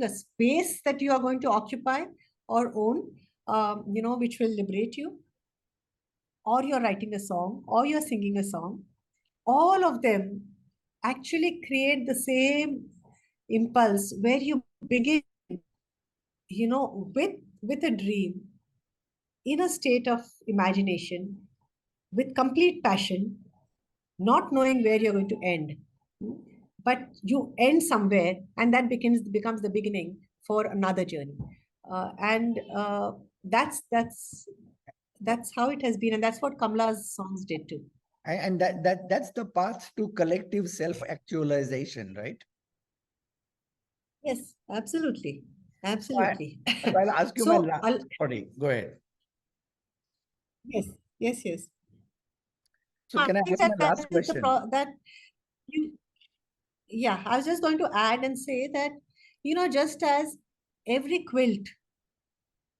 a space that you are going to occupy or own, which will liberate you, or you're writing a song, or you're singing a song. All of them actually create the same impulse where you begin, with a dream, in a state of imagination, with complete passion, not knowing where you're going to end. But you end somewhere, and that becomes the beginning for another journey. And that's how it has been, and that's what Kamla's songs did too. And that's the path to collective self-actualization, right? Yes, absolutely. Absolutely. So I'll ask you my So, last. Sorry, go ahead. yes, yes, yes. So I can I think ask my that last is question? that you, yeah, I was just going to add and say that, just as every quilt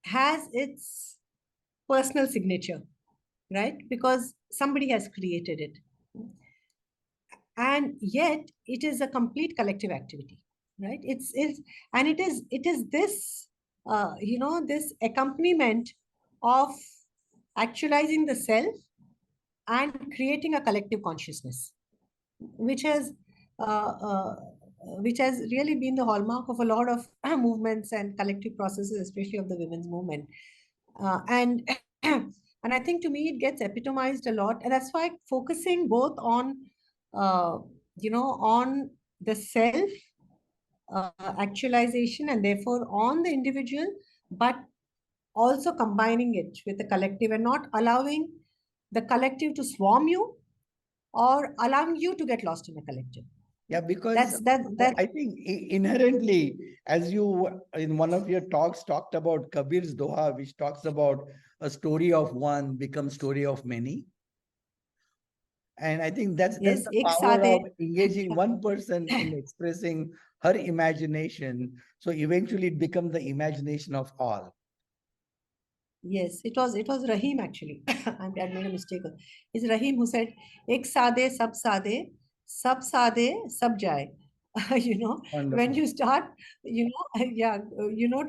has its personal signature, right? Because somebody has created it. And yet it is a complete collective activity, right? It's and it is this this accompaniment of actualizing the self and creating a collective consciousness, which has uh, uh, which has really been the hallmark of a lot of movements and collective processes, especially of the women's movement. And and I think, to me, it gets epitomized a lot, and that's why focusing both on uh, on the self actualization, and therefore on the individual, but also combining it with the collective, and not allowing the collective to swarm you, or allowing you to get lost in the collective. Yeah, because That I think inherently, as you in one of your talks talked about Kabir's Doha, which talks about a story of one becomes story of many. And I think that's yes, the ek power saade. of engaging one person in expressing her imagination. So eventually it becomes the imagination of all. Yes, it was Rahim actually. I made a mistake. It's Rahim who said, "Ek saade, sab sade, sab jaye." When Wonderful. you start, yeah,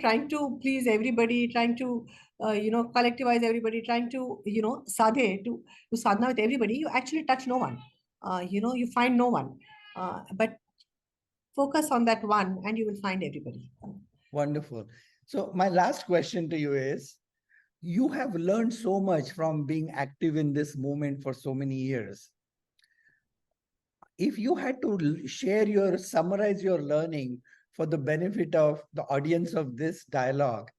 trying to please everybody, trying to, collectivize everybody, trying to, to sadhana with everybody, you actually touch no one. You find no one. But focus on that one, and you will find everybody. Wonderful. So my last question to you is, you have learned so much from being active in this movement for so many years. If you had to summarize your learning for the benefit of the audience of this dialogue,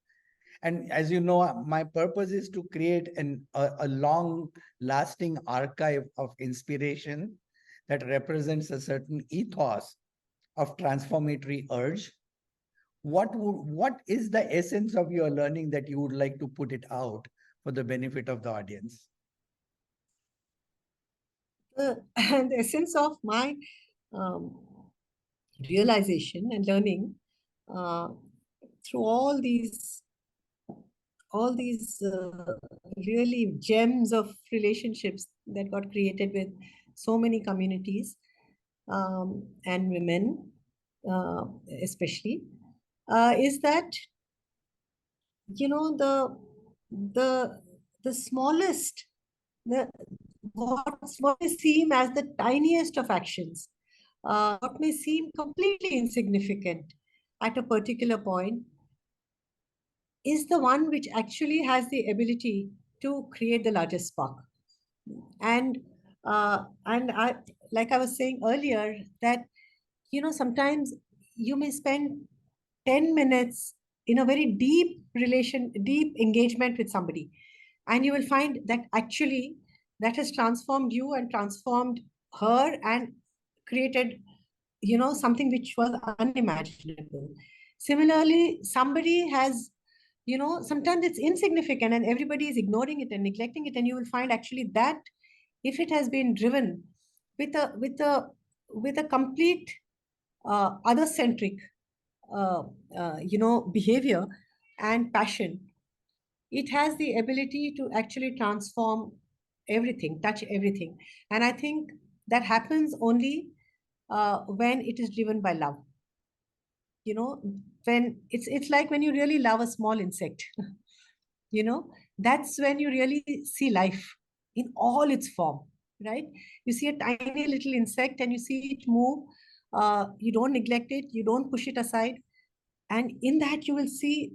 and as you know, my purpose is to create a long lasting archive of inspiration that represents a certain ethos of transformatory urge. What is the essence of your learning that you would like to put it out for the benefit of the audience? And the essence of my um, realization and learning uh, through all these really gems of relationships that got created with so many communities, and women, uh, especially, is that, the the smallest, the what may seem as the tiniest of actions, what may seem completely insignificant at a particular point, is the one which actually has the ability to create the largest spark. And I, like I was saying earlier, that, sometimes you may spend 10 minutes in a very deep engagement with somebody, and you will find that actually that has transformed you and transformed her, and created, something which was unimaginable. Similarly, somebody has, sometimes it's insignificant and everybody is ignoring it and neglecting it, and you will find actually that, if it has been driven with a complete other centric behavior and passion, it has the ability to actually transform everything, touch everything. And I think that happens only when it is driven by love. You know, when it's like when you really love a small insect, you know, that's when you really see life in all its form, right? You see a tiny little insect and you see it move. You don't neglect it, you don't push it aside, and in that you'll see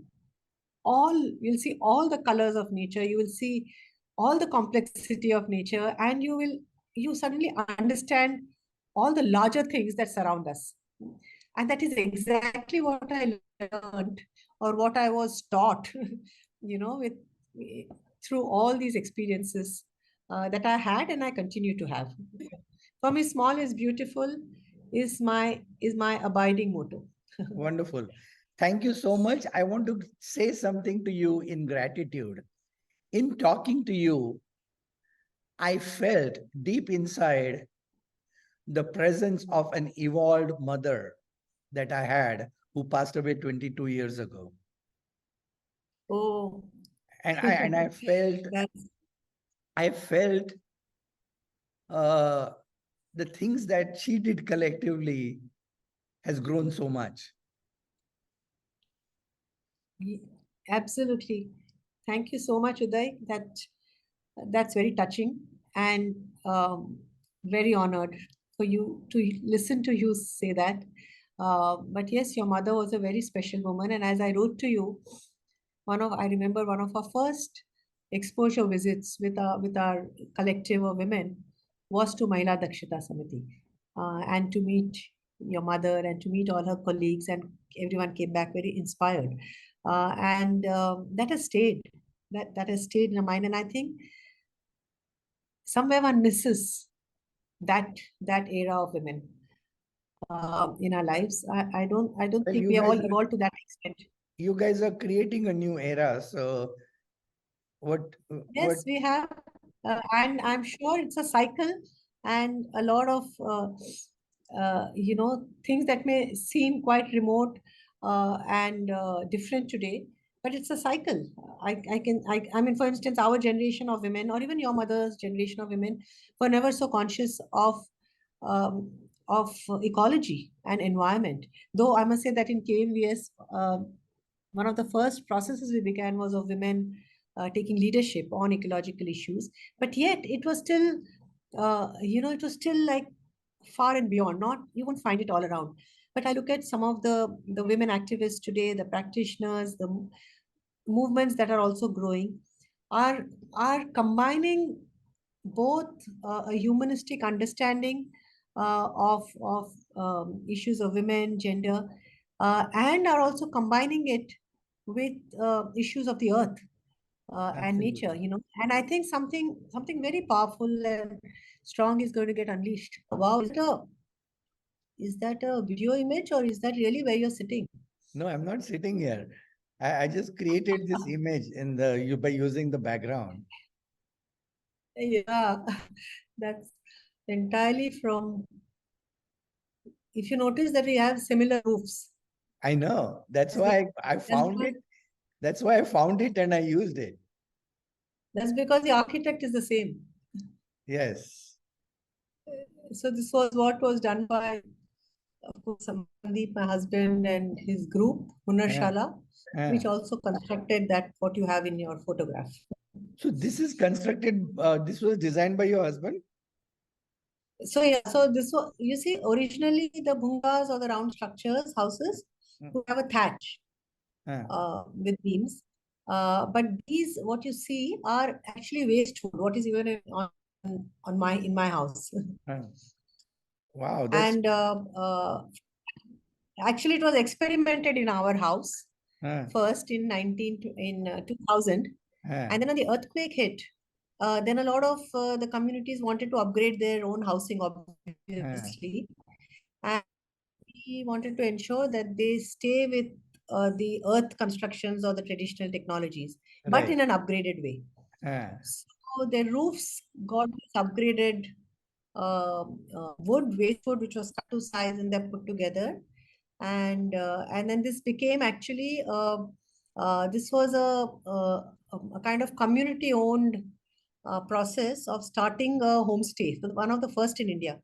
all the colors of nature, you will see all the complexity of nature, and you suddenly understand all the larger things that surround us. And that is exactly what I learned, or what I was taught, you know, with through all these experiences that I had and I continue to have. For me, small is beautiful is my abiding motto. Wonderful. Thank you so much. I want to say something to you in gratitude. In talking to you, I felt deep inside the presence of an evolved mother that I had who passed away 22 years ago. Oh, And that's I felt uh, the things that she did collectively has grown so much. absolutely. Thank you so much, Uday. That's very touching, and very honored for you to listen to you say that. But yes, your mother was a very special woman, and as I wrote to you, I remember one of our first exposure visits with our collective of women was to Mahila Dakshita Samiti, and to meet your mother and to meet all her colleagues, and everyone came back very inspired, and that has stayed. That has stayed in my mind, and I think somewhere one misses that era of women in our lives. I don't Well, think we have all evolved to that extent. you guys are creating a new era. So what Yes, we have, and I'm sure it's a cycle, and a lot of things that may seem quite remote and different today, but it's a cycle. I mean, for instance, our generation of women, or even your mother's generation of women, were never so conscious um, of ecology and environment. Though I must say that in KMVS, one of the first processes we began was of women taking leadership on ecological issues, but yet it was still it was still like far and beyond. Not, you won't find it all around, but I look at some of the women activists today, the practitioners, the movements that are also growing, are are combining both a humanistic understanding of issues of women, gender, and are also combining it with issues of the earth and nature, absolutely. you know. And I think something very powerful and strong is going to get unleashed. Wow, is that a video image, or is that really where you're sitting? No, I'm not sitting here. I just created this image in the you by using the background. Yeah, that's entirely from. If you notice that we have similar roofs, I know. That's that's because, why I that's found because it. That's why I found it and I used it. that's because the architect is the same. Yes. So this was what was done by, of course, Sandeep, my husband, and his group, Uh, Hunarshala, which uh. also constructed that what you have in your photograph. So this is constructed. This was designed by your husband. So yeah, so this was, you see, originally the bungas or the round structures, houses, Mm, would have a thatch uh, with beams. But these, what you see, are actually waste wood. What is even on my in my house, uh. Wow, that's and actually it was experimented in our house uh, first in 2000, uh, and then when the earthquake hit, then a lot of the communities wanted to upgrade their own housing, uh, obviously, and we wanted to ensure that they stay with the earth constructions or the traditional technologies, but right. in an upgraded way. Uh, So the roofs got this upgraded wood, waste wood, which was cut to size and they're put together. And then this became actually this was a kind of community owned process of starting a homestay, so one of the first in India.